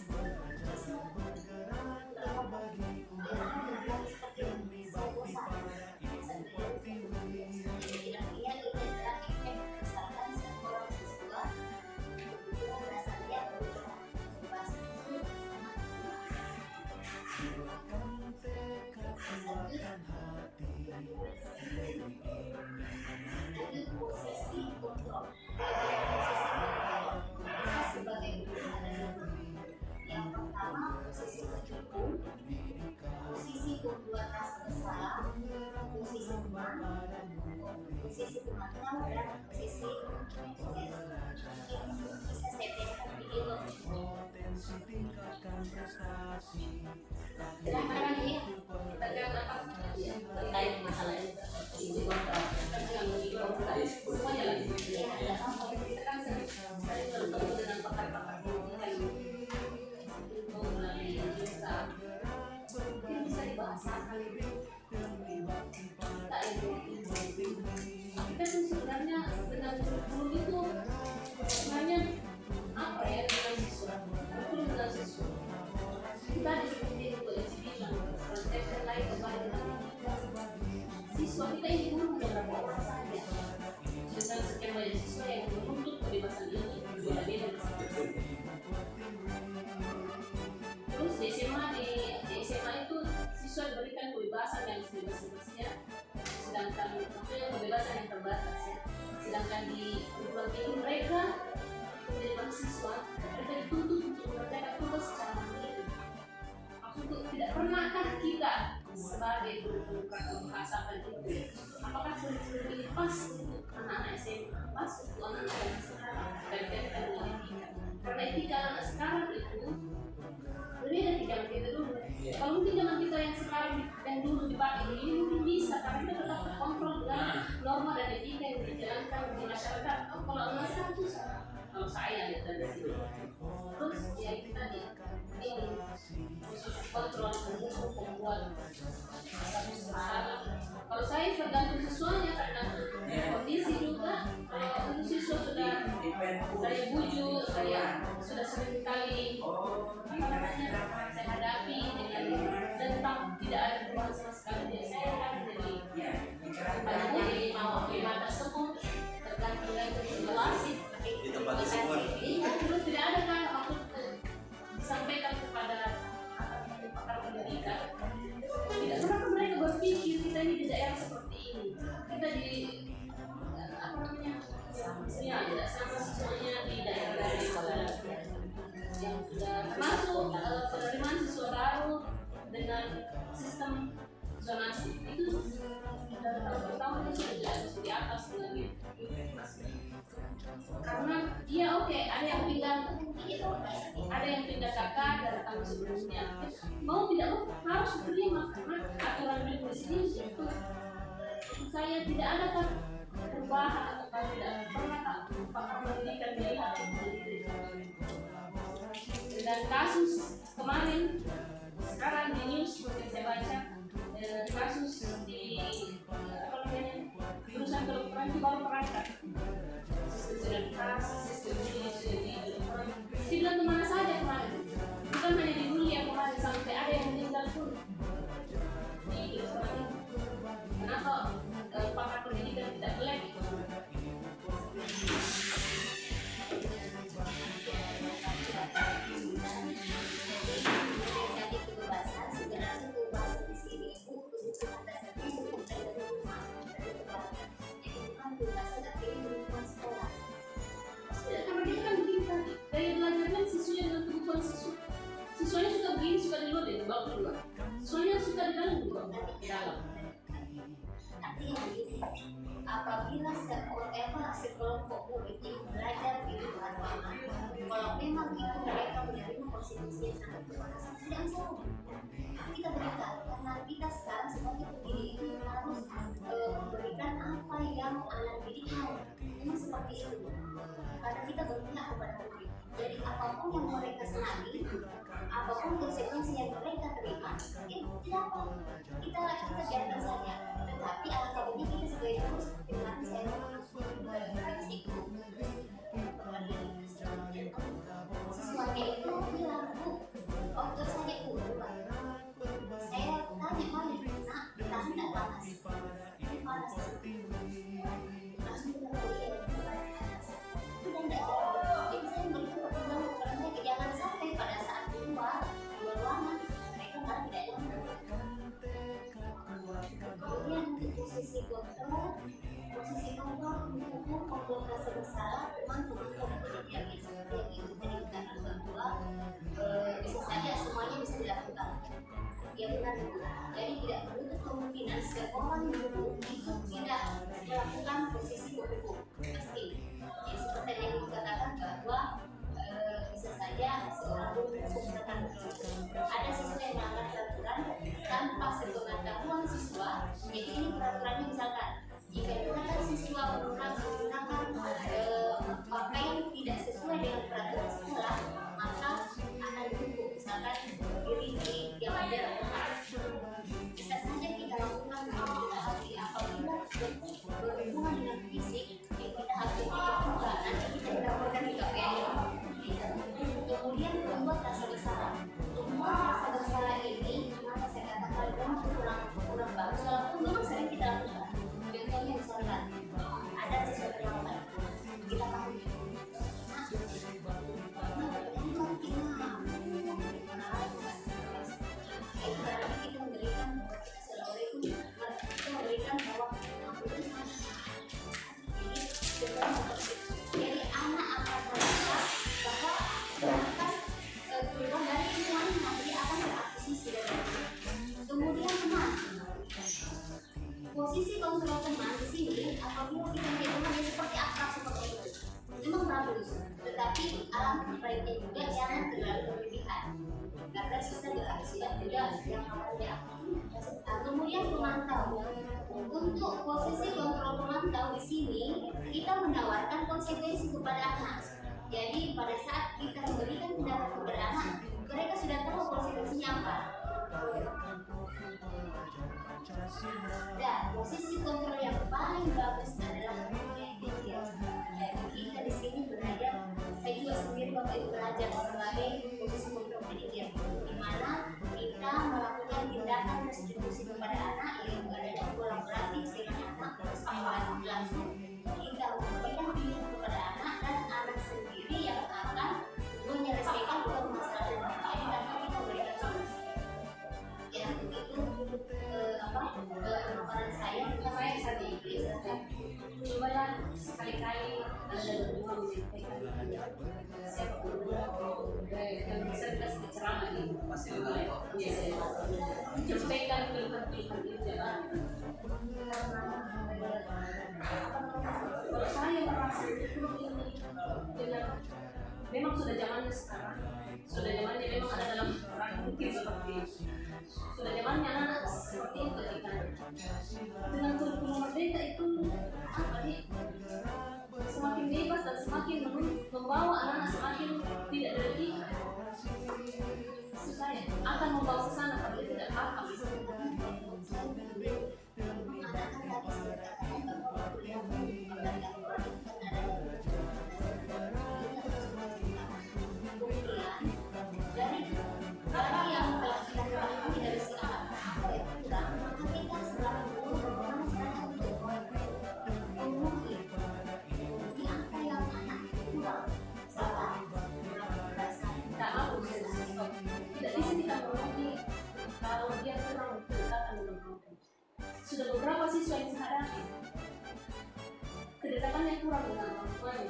yang pertama posisi tertipu, posisi membuat rasa bersalah, posisi teman, posisi teman dan posisi bisa saya bedakan begitu. Silahkan apa ya terkait masalah ini kontrak yang lebih kontrak semuanya lagi ya ada apa kita kan sering bertemu dengan pakar-pakar yang itu melalui jasa mungkin bisa dibahasakan kita itu kita tuh sebenarnya dengan kurikulum itu sebenarnya apa ya dengan siswa kurikulum dengan siswa kita di seperti itu exhibition presentation lain kembali siswa kita ini dulu beberapa orang saja dengan sekian banyak siswa yang menuntut kebebasan ini berbeda-beda. Terus di SMA itu siswa diberikan kebebasan yang sebebas-bebasnya, sedangkan maksudnya kebebasan yang terbatas ya. Sedangkan di perguruan tinggi mereka menjadi mahasiswa, mereka dituntut untuk mengerjakan tugas secara mandiri. Maksudnya tidak pernahkah kita sebagai guru merasakan itu? Apakah kurikulum ini pas untuk anak-anak SMA, pas untuk anak-anak yang sekarang berkaitan dengan etika? Karena etika anak sekarang itu berbeda dengan kita dulu. Kalau mungkin zaman kita yang sekarang yang dulu dipakai ini mungkin bisa, karena kita tetap terkontrol dengan norma dan etika yang dijalankan di masyarakat. Kalau anak sekarang susah. Kalau saya lihat dari sini. Terus ya kita ini khusus kontrol untuk membuat masalah. Kalau saya tergantung siswanya karena kondisi juga. Kalau untuk siswa sudah saya bujuk, saya sudah sering kali saya hadapi dengan tentang tidak ada perubahan sama sekali dia saya kan jadi banyak mau mata semua tergantung dengan situasi di tempat tersebut. Iya, terus tidak ada kan waktu disampaikan kepada pakar pendidikan. Tidak pernah mereka berpikir kita ini di daerah seperti ini. Kita di apa namanya? Ya, tidak sama semuanya di daerah-daerah yang sudah termasuk penerimaan siswa baru dengan sistem zonasi itu dari tahun pertama itu sudah jelas di atas lagi. Karena dia oke, ada yang pindah kakak dari tahun sebelumnya, mau tidak mau harus diterima karena aturan di sini itu saya tidak ada kan perubahan atau tidak pernah pakar pendidikan melihat dan kasus kemarin sekarang di news yang saya baca kasus di apa namanya perusahaan kedokteran itu baru perangkat sistem sudah dikeras, sistem ini sudah dibilang kemana saja kemarin, bukan hanya di dunia kemarin sampai ada yang meninggal pun di kedokteran itu. Kenapa pakar pendidikan tidak melek? Siswanya suka begini, suka di luar, di luar. Siswanya suka di dalam, di dalam. Artinya begini, apabila sekelompok murid itu belajar di luar rumah, kalau memang itu mereka menerima konstitusi yang sangat berkuasa, tidak masalah. Kita berikan, karena kita sekarang sebagai pendidik itu harus memberikan apa yang anak didik mau. Ini seperti itu. Karena kita berpihak kepada murid. Jadi apapun yang mereka senangi, apapun konsekuensi yang mereka terima, tidak apa. Kita biarkan saja. Tetapi alangkah baiknya kita sebagai guru seperti nanti saya resiko siswanya itu bilang, Bu, waktu saya guru, saya tanya balik, nah, ditahan tidak panas? Ini panas. Langsung bilang, oh iya, panas. Sudah tidak jawab. Jadi saya berikan pertolongan kepada mereka, jangan sampai pada saat keluar ruangan mereka malah tidak nyaman. Kemudian di posisi dokter, posisi dokter membuat rasa bersalah, memang kemudian yang itu jadi karena bahwa bisa saja semuanya bisa dilakukan. Ya benar, jadi tidak menutup kemungkinan seorang guru itu tidak melakukan posisi hukum pasti. Ya seperti yang dikatakan bahwa bisa saja seorang guru menggunakan ada sesuatu yang melanggar peraturan tanpa sepengetahuan sudah yang awalnya. Kemudian pemantau. Untuk posisi kontrol pemantau di sini kita menawarkan konsekuensi kepada anak. Jadi pada saat kita memberikan tindakan kepada anak, mereka sudah tahu konsekuensinya apa. Dan posisi kontrol yang paling bagus adalah mediasi. Jadi kita di sini belajar, saya juga sendiri Bapak Ibu belajar sebagai posisi kontrol mediasi, di mana kita melakukan tindakan restitusi kepada anak yang adanya kolaboratif dengan anak apa langsung kita memberikan pilihan kepada anak dan anak sendiri yang akan menyelesaikan permasalahan lain tanpa kita berikan solusi. Ya begitu pemaparan saya tadi cobalah sekali-kali Anda berdua menyampaikan siapa yang bisa dikasih ceramah ini Masih lelah. menyampaikan keluhan-keluhan itu jalan. Kalau saya merasa itu ini dengan memang sudah zamannya sekarang, sudah zamannya memang ada dalam orang mungkin seperti itu. Sudah zamannya anak seperti itu kita dengan kurikulum merdeka itu apa nih, semakin bebas dan semakin membawa anak semakin tidak dirugikan. Saya akan membawa ke sana kalau dia tidak paham. Sudah beberapa siswa yang saya hadapi, kedekatannya kurang dengan orang tuanya.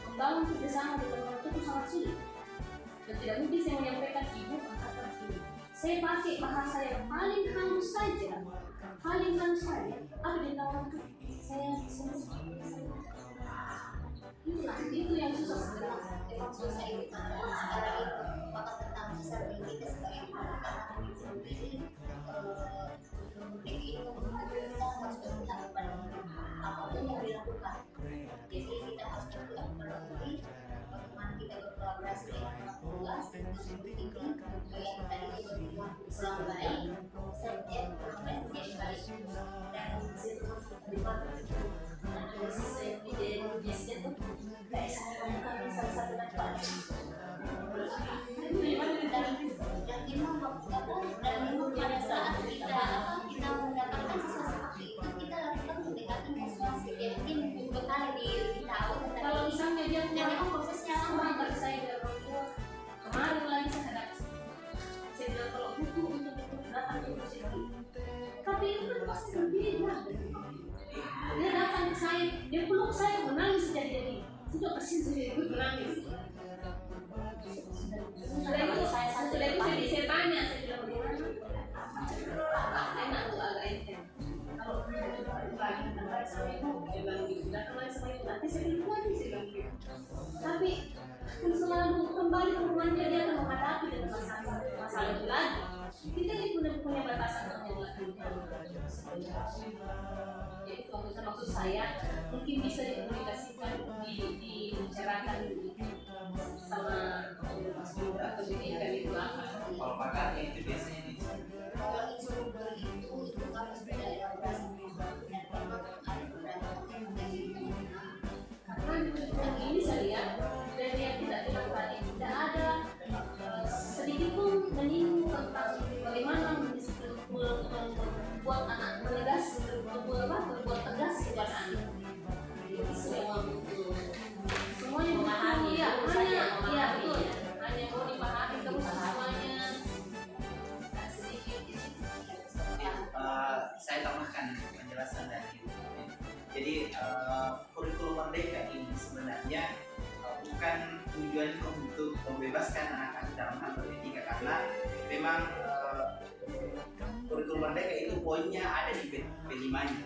Membangun kerjasama dengan orang tua itu sangat sulit. Dan tidak mungkin saya menyampaikan ibu kata ini. Saya pakai bahasa yang paling halus saja. Apa dia orang tua? Saya itu yang susah sebenarnya. Memang susah itu sekarang itu maka tentang besar kita sebagai anak sendiri itu kita harus berpihak kepada apapun yang dilakukan. Jadi kita harus berpihak kepada diri, bagaimana kita berkolaborasi dengan orang tua ini yang tadi kita pulang baik, setiap menjadi baik dan situasi terlibat. Saya menjadi biasanya tuh kayak saya melakukan salah satu manfaat. Dan memang pada saat kita mendapatkan siswa seperti itu, kita lakukan pendekatan persuasif. Ya mungkin bekal lebih tahu tentang Kalau misalnya dia dan memang prosesnya lama. bagi saya dari orang tua, kemarin lagi saya hadapi. Saya bilang kalau butuh untuk datang ke kursi ini, tapi itu kan pasti berbeda. Dia datang ke saya, dia peluk saya menangis jadi sudah kasihan saya ikut menangis. Sudah itu saya tanya, saya bilang bagaimana? Enak tuh agak enteng. Kalau lagi datang sama ibu, dia bilang gitu. Datang lagi sama ibu, nanti saya bilang lagi, saya bilang gitu. Tapi kan selalu kembali ke rumahnya dia akan menghadapi dengan masalah itu lagi. Kita ini punya batasan untuk melakukan. Jadi kalau maksud saya mungkin bisa dikomunikasikan, dibicarakan sama pendidikan itu apa. Kalau pakarnya itu biasanya di Kalau instruktur itu harus beda dan memang ada karena ini saya lihat dari yang kita bilang tadi tidak ada sedikit pun menyinggung tentang bagaimana membuat anak berbuat tegas kepada anak. Semuanya memahami ya, betul. Hanya mau dipahami terus semuanya. Sedikit. saya tambahkan penjelasan dari Ibu. Jadi kurikulum merdeka ini sebenarnya bukan tujuannya untuk membebaskan anak-anak dalam hal beretika, karena memang kurikulum merdeka itu poinnya ada di P5-nya,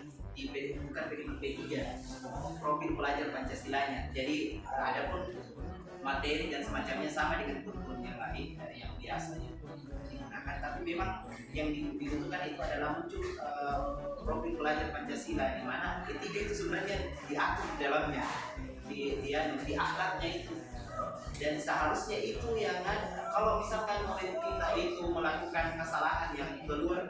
bukan P3, profil pelajar Pancasilanya. Jadi adapun materi dan semacamnya sama dengan kurikulum yang lain yang biasanya digunakan, tapi memang yang dibutuhkan itu adalah muncul profil pelajar Pancasila, di mana etika itu sebenarnya diatur di dalamnya, di akhlaknya itu. Dan seharusnya itu yang kalau misalkan murid kita itu melakukan kesalahan yang keluar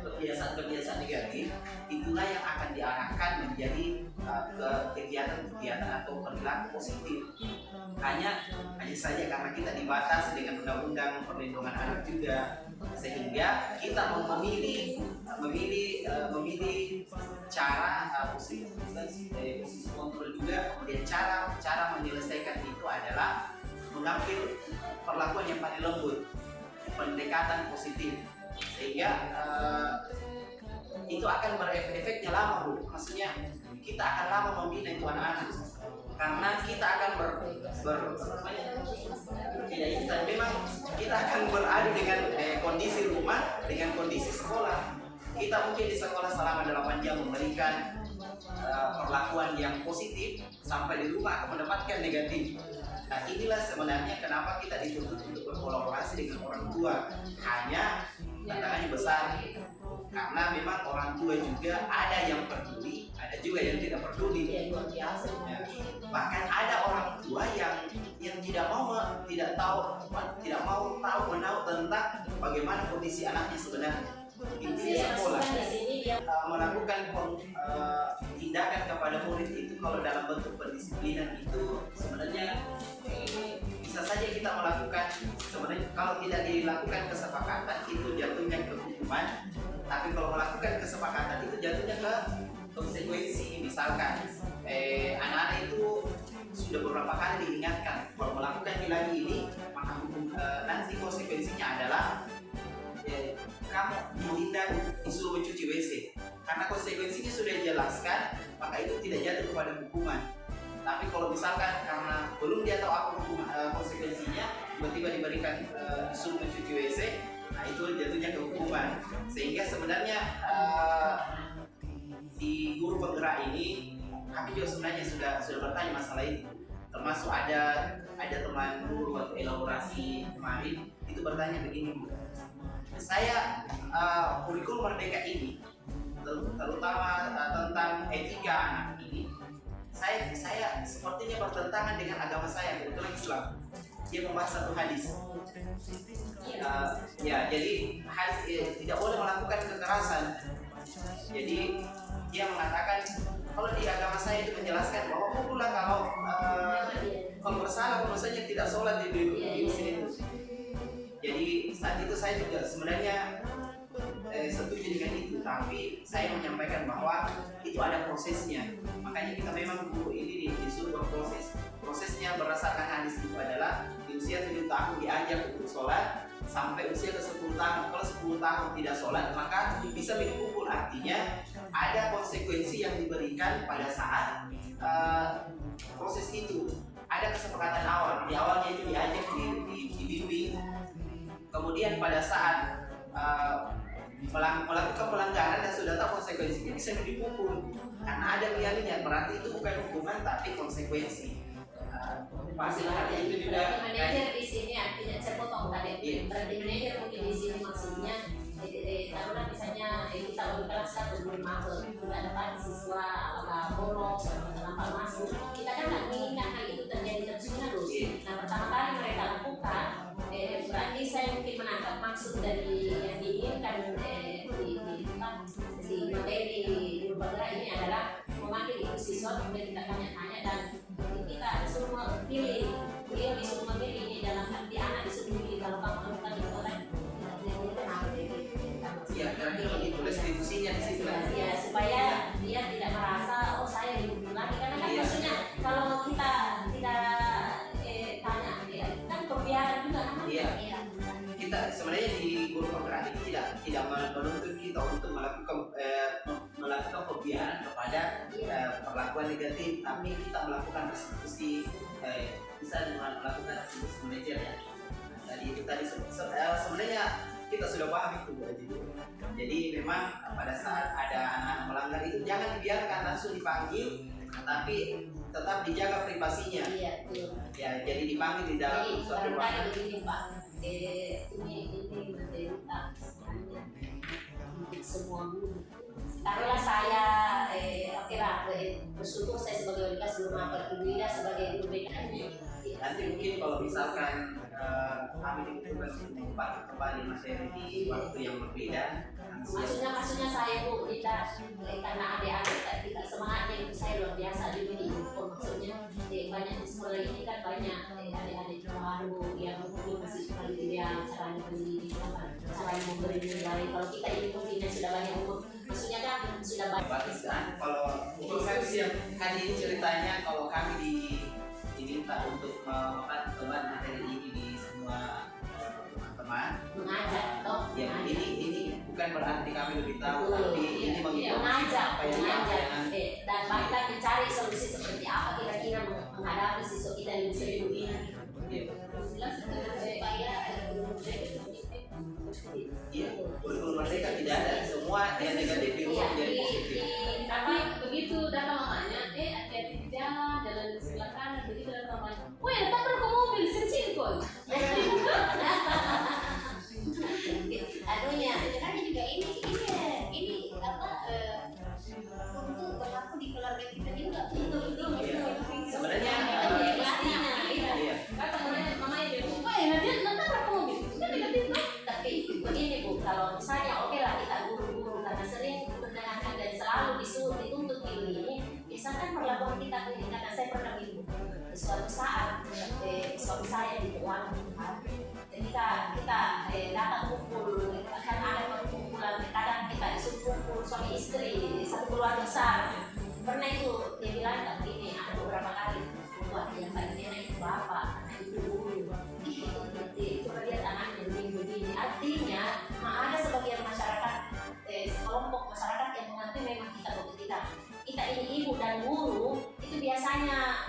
kebiasaan-kebiasaan negatif, itulah yang akan diarahkan menjadi ke kegiatan-kegiatan atau perilaku positif. Hanya saja karena kita dibatasi dengan undang-undang perlindungan anak juga, sehingga kita memilih cara posisi kontrol juga. Kemudian cara menyelesaikan itu adalah mengambil perlakuan yang paling lembut, pendekatan positif, sehingga itu akan berefeknya lama, Bu. Maksudnya kita akan lama membina itu anak-anak, karena kita akan tidak instan. Memang kita akan beradu dengan kondisi rumah dengan kondisi sekolah. Kita mungkin di sekolah selama 8 jam memberikan perlakuan yang positif, sampai di rumah akan mendapatkan negatif. Nah, inilah sebenarnya kenapa kita dituntut untuk berkolaborasi dengan orang tua. Hanya tantangannya besar, karena memang orang tua juga ada yang peduli, ada juga yang tidak peduli. Ya, luar biasa. Ya. Bahkan ada orang tua yang tidak mau tahu tentang bagaimana kondisi anaknya sebenarnya. Intinya sekolah melakukan tindakan kepada murid itu kalau dalam bentuk pendisiplinan itu sebenarnya bisa saja kita melakukan. Sebenarnya kalau tidak dilakukan kesepakatan itu jatuhnya ke hukuman, tapi kalau melakukan kesepakatan itu jatuhnya ke konsekuensi. Misalkan anak-anak itu sudah beberapa kali diingatkan kalau melakukan lagi ini, maka nanti konsekuensinya adalah kamu ditindak, disuruh mencuci WC. Karena konsekuensinya sudah dijelaskan, maka itu tidak jatuh kepada hukuman. Tapi kalau misalkan karena belum dia tahu apa konsekuensinya, tiba-tiba diberikan disuruh mencuci WC, nah itu jatuhnya ke hukuman. Sehingga sebenarnya di guru penggerak ini kami juga sebenarnya sudah bertanya masalah itu. Termasuk ada teman guru waktu elaborasi kemarin itu bertanya begini, Bu. Saya kurikulum Merdeka ini terutama tentang etika anak ini, saya sepertinya bertentangan dengan agama saya, kebetulan Islam. Dia membahas satu hadis. Jadi tidak boleh melakukan kekerasan. Jadi dia mengatakan kalau di agama saya itu menjelaskan bahwa pukullah kalau bersalah, kalau saja tidak sholat di usia itu. Jadi saat itu saya juga sebenarnya setuju dengan itu, tapi saya menyampaikan bahwa itu ada prosesnya. Makanya kita memang guru ini disuruh berproses. Prosesnya berdasarkan hadis itu adalah di usia 7 tahun diajak untuk sholat sampai usia ke 10 tahun. Kalau 10 tahun tidak sholat maka bisa dipukul. Artinya ada konsekuensi yang diberikan pada saat proses itu. Ada kesepakatan awal. Di awalnya itu diajak, dibimbing. Kemudian pada saat melakukan pelanggaran dan sudah tahu konsekuensinya bisa dipukul. Karena ada niatnya, berarti itu bukan hukuman tapi konsekuensi. Pasti artinya itu juga. Manajer di sini artinya saya potong tadi. Berarti manajer mungkin di sini maksudnya taruhlah misalnya kita udah kelas 1 belum masuk, tidak dapat siswa bolos atau terlambat masuk, kita kan nggak mengingat hal itu terjadi terus. Nah, pertama kali mereka lakukan, berarti saya mungkin menangkap maksud dari yang diinginkan di materi guru penggerak ini adalah memanggil itu siswa, kemudian kita tanya-tanya dan kita disuruh pilih, beliau disuruh memilih ini dalam arti anak disuruh pilih kalau kamu melakukan itu orang ya berarti itu restitusinya di situ lah. Ya, supaya dia tidak merasa saya dihukum lagi, karena kan maksudnya kalau kita tidak tanya kan pembiaran juga kan. Iya. Kita sebenarnya di guru penggerak ini tidak menuntut kita untuk melakukan pembiaran kepada perlakuan negatif, tapi kita melakukan restitusi, bisa melakukan restitusi manajer ya. Tadi sebenarnya kita sudah paham itu. Jadi memang pada saat ada anak-anak melanggar itu jangan dibiarkan, langsung dipanggil tapi tetap dijaga privasinya. Iya, betul. Ya, jadi dipanggil di dalam Jadi suatu barangkali ruangan. begini Pak, ini materi tak sebenarnya untuk semua guru. Taruhlah saya, oke lah, bersyukur saya sebagai wali kelas belum apa Ibu Ida sebagai guru BK. Nanti mungkin kalau misalkan kami dibutuhkan untuk membahas kembali materi di waktu yang berbeda. Maksudnya saya Bu, kita karena adik-adik tidak semangatnya itu saya luar biasa juga di info. Maksudnya banyak di sekolah ini kan banyak adik-adik baru yang mungkin masih paling yang caranya mendidik, caranya memberi nilai. Kalau kita ini mungkin yang sudah banyak umur, maksudnya kan sudah banyak. Bagus kan? Kalau untuk kami siap kan ini ceritanya kalau kami diminta untuk membuat materi ini di semua teman-teman. Mengajak toh. Ya ini bukan berarti kami lebih tahu, Betul, tapi iya. ini mengikuti Mengajak, apa yang diajarkan. dan bahkan mencari solusi seperti apa kira-kira menghadapi siswa kita yang bisa ini. Iya. Jelas supaya Iya, kurikulum merdeka tidak ada semua yang negatif dirubah menjadi positif. Tapi begitu datang mamanya, hati-hati di jalan di sebelah kanan, begitu datang mamanya, woi datang ke mobil, sini kok. anunya sebenarnya juga ini apa untuk berlaku di keluarga kita juga betul. Sebenarnya iya. Kata mamanya dia, woi nanti datang ke mobil, sudah negatif tuh. Tapi begini Bu, kalau misalnya oke lah kita guru-guru karena sering mendengarkan dan selalu dituntut ini, biasanya kan perlakuan kita ini karena saya pernah ibu di suatu saat suami saya di keuangan ketika kita datang kumpul kan ada perkumpulan kadang kita disuruh kumpul suami istri satu keluarga besar pernah itu dia bilang begini ada beberapa kali buat yang bagian itu bapak anak itu guru coba lihat anaknya begini artinya ada sebagian masyarakat kelompok masyarakat yang mengerti memang kita ini ibu dan guru itu biasanya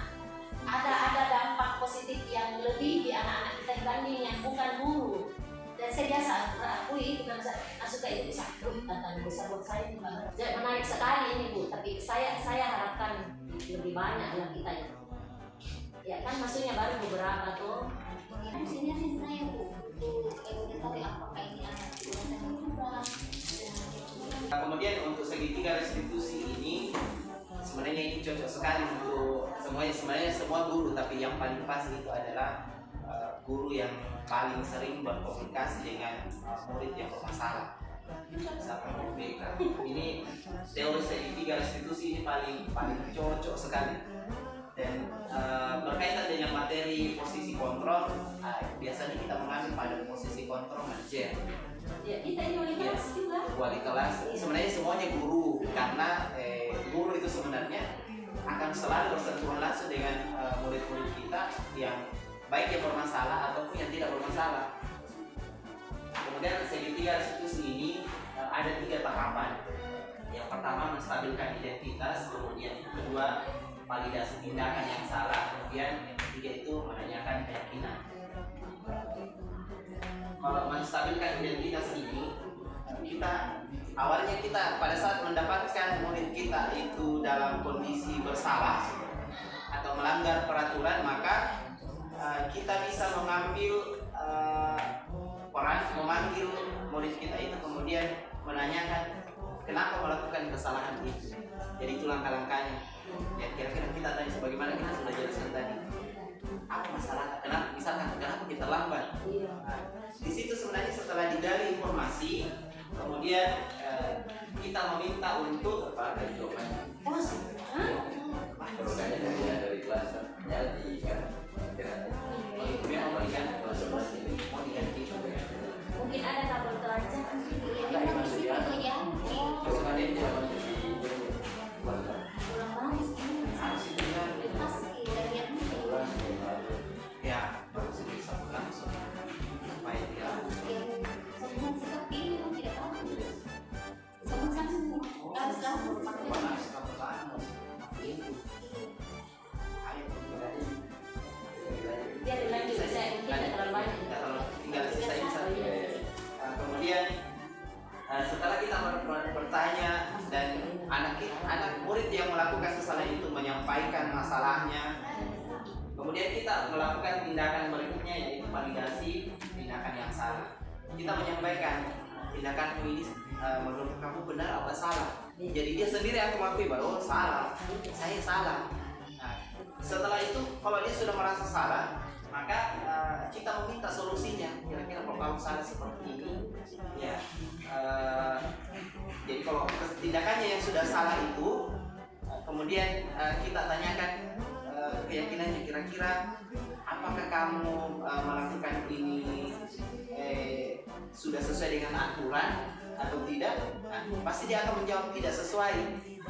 ada dampak positif yang lebih di anak-anak kita dibanding yang bukan guru. Dan saya biasa akui itu kan saya suka itu bisa tentang besar buat saya itu menarik sekali ini Bu. Tapi saya harapkan lebih banyak lah kita ya kan maksudnya baru beberapa tuh. Sini saya Bu untuk mengetahui apakah ini anak juga. Kemudian untuk segitiga restitusi ini sebenarnya ini cocok sekali untuk sebenarnya semua guru, tapi yang paling pas itu adalah guru yang paling sering berkomunikasi dengan murid yang bermasalah. Misalkan BK. Ini teori segitiga restitusi ini paling cocok sekali. Dan berkaitan dengan materi posisi kontrol, biasanya kita mengambil pada posisi kontrol manajer. Ya kita ini wali kelas juga. Wali kelas sebenarnya semuanya guru karena guru itu sebenarnya akan selalu bersentuhan langsung dengan murid-murid kita yang baik yang bermasalah ataupun yang tidak bermasalah. Kemudian segitiga restitusi ini ada 3 tahapan. Yang pertama menstabilkan identitas, kemudian yang kedua validasi tindakan yang salah, kemudian yang ketiga itu menanyakan keyakinan. Kalau menstabilkan identitas ini awalnya kita pada saat mendapatkan murid kita itu dalam kondisi bersalah atau melanggar peraturan, maka kita bisa mengambil peran memanggil murid kita itu kemudian menanyakan kenapa melakukan kesalahan itu. Jadi itu langkah-langkahnya. Ya kira-kira kita tanya sebagaimana kita sudah jelaskan tadi. Apa masalah? Kenapa kita lambat? Di situ sebenarnya setelah digali informasi, kemudian kita meminta untuk apa? Jawabannya. Dari kelas jadi kan. Memang mau diganti kelas 11 ini mau diganti. Mungkin ada tabel terancam. Ada masuk ya. Terus kalian tidak masuk di harus itu kan. Ya, harus bisa langsung. Supaya dia Biar dilanjut saya tidak terlalu banyak. tinggal sisain satu. Kemudian setelah kita bertanya dan anak murid yang melakukan kesalahan itu menyampaikan masalahnya. Kemudian kita melakukan tindakan berikutnya yaitu validasi tindakan yang salah. Kita menyampaikan tindakan ini menurut kamu benar apa salah. Jadi dia sendiri aku mengakui bahwa salah, saya salah. Nah, setelah itu kalau dia sudah merasa salah, maka kita meminta solusinya. Kira-kira kalau kamu salah seperti ini, ya. Jadi kalau tindakannya yang sudah salah itu, kemudian kita tanyakan keyakinannya, kira-kira apakah kamu melakukan ini sudah sesuai dengan aturan atau tidak? Nah, pasti dia akan menjawab tidak sesuai.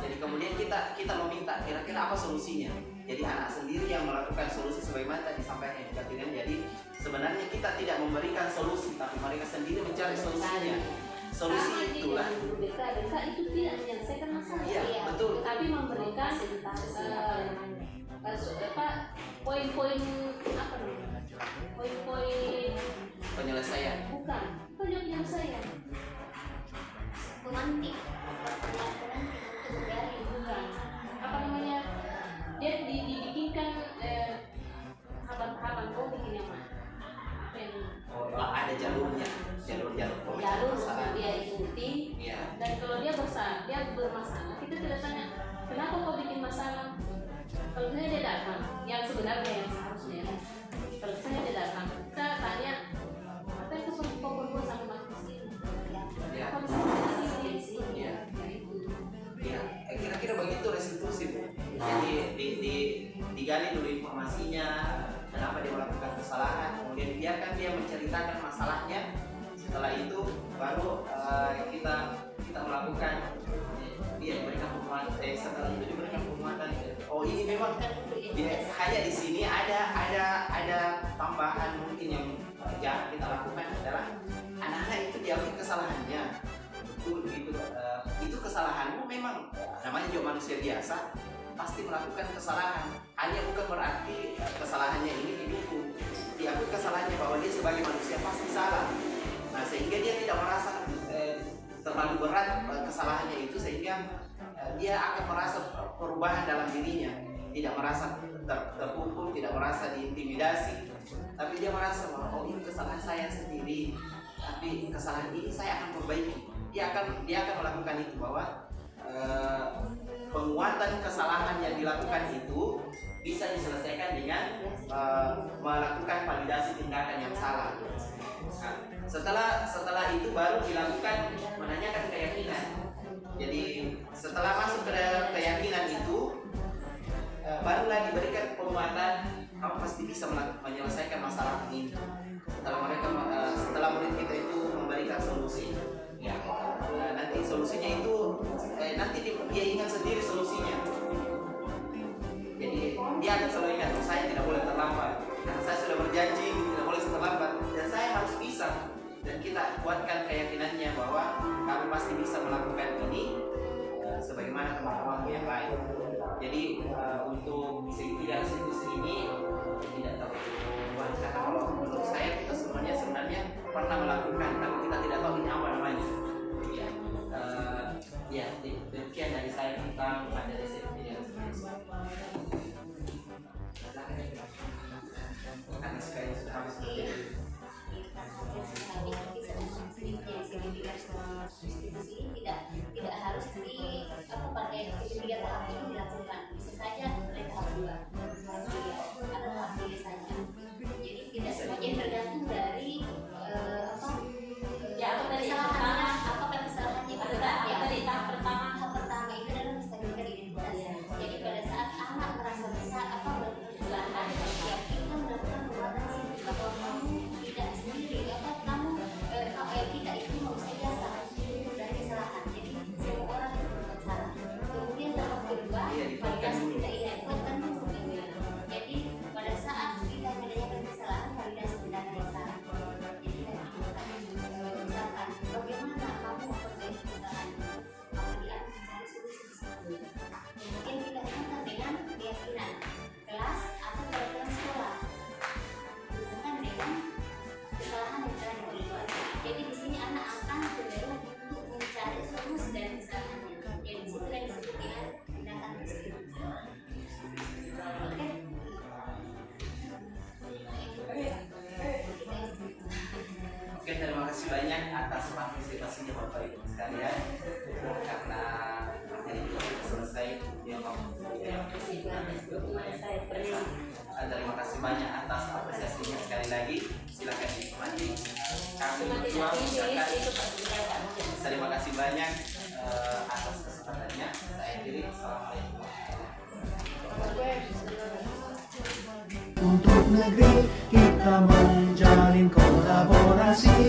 Jadi kemudian kita meminta kira-kira apa solusinya. Jadi anak sendiri yang melakukan solusi sebagaimana tadi disampaikan edukasinya. Jadi sebenarnya kita tidak memberikan solusi, tapi mereka sendiri mencari solusinya. Solusi itulah. BK itu tidak menyelesaikan masalah. Iya, betul. Tapi memberikan poin-poin apa namanya? Poin-poin Penyelesaian. bukan penyelesaian. Pemantik untuk menggali. Bukan. Apa namanya? Dia dibikinkan tahapan-tahapan bikin yang mana? Apa yang Ada jalur jalur yang dia ikuti. Iya. Dan kalau dia bermasalah, kita tidak tanya kenapa kau bikin masalah. Kalau misalnya dia datang, yang sebenarnya yang seharusnya, kalau misalnya dia datang, kita tanya apa yang kau perbuat sampai masuk ke sini? Ya. Apa bisa di sini? Iya. Ya itu. Ya, kira-kira begitu restitusi, Bu. Jadi digali dulu informasinya, kenapa dia melakukan kesalahan, kemudian biarkan dia menceritakan masalahnya. Setelah itu baru kita melakukan dia diberikan penguatan. Setelah itu diberikan penguatan. Oh ini memang hanya di sini ada tambahan mungkin yang jangan kita lakukan adalah anak-anak itu diakui kesalahannya. Betul gitu. Itu kesalahanmu memang namanya juga manusia biasa pasti melakukan kesalahan. Hanya bukan berarti kesalahannya ini didukung. Diakui kesalahannya bahwa dia sebagai manusia pasti salah. Nah sehingga dia tidak merasa terlalu berat kesalahannya itu sehingga dia akan merasa perubahan dalam dirinya, tidak merasa terpukul, tidak merasa diintimidasi, tapi dia merasa bahwa oh ini kesalahan saya sendiri, tapi kesalahan ini saya akan perbaiki. Dia akan melakukan itu bahwa penguatan kesalahan yang dilakukan itu bisa diselesaikan dengan melakukan validasi tindakan yang salah. Nah, setelah itu baru dilakukan menanyakan keyakinan. Jadi setelah masuk ke keyakinan itu barulah diberikan penguatan kamu pasti bisa menyelesaikan masalah ini. Setelah murid kita itu memberikan solusi, ya nanti solusinya itu nanti dia ingat sendiri solusinya. Jadi dia akan selalu ingat, saya tidak boleh terlambat karena saya sudah berjanji tidak boleh terlambat dan saya harus bisa. Dan kita kuatkan keyakinannya bahwa kamu pasti bisa melakukan ini sebagaimana teman-temanmu yang lain. Jadi untuk segitiga restitusi ini tidak tahu karena kalau menurut saya kita sebenarnya pernah melakukan, tapi kita tidak tahu ini apa namanya. Bapak Ibu sekalian, karena materi kita sudah selesai. Terima kasih banyak atas apresiasinya sekali lagi. Silakan dinikmati. Kami berdua mengucapkan terima kasih banyak atas kesempatannya. Saya kiri. Assalamualaikum. Untuk negeri kita menjalin kolaborasi.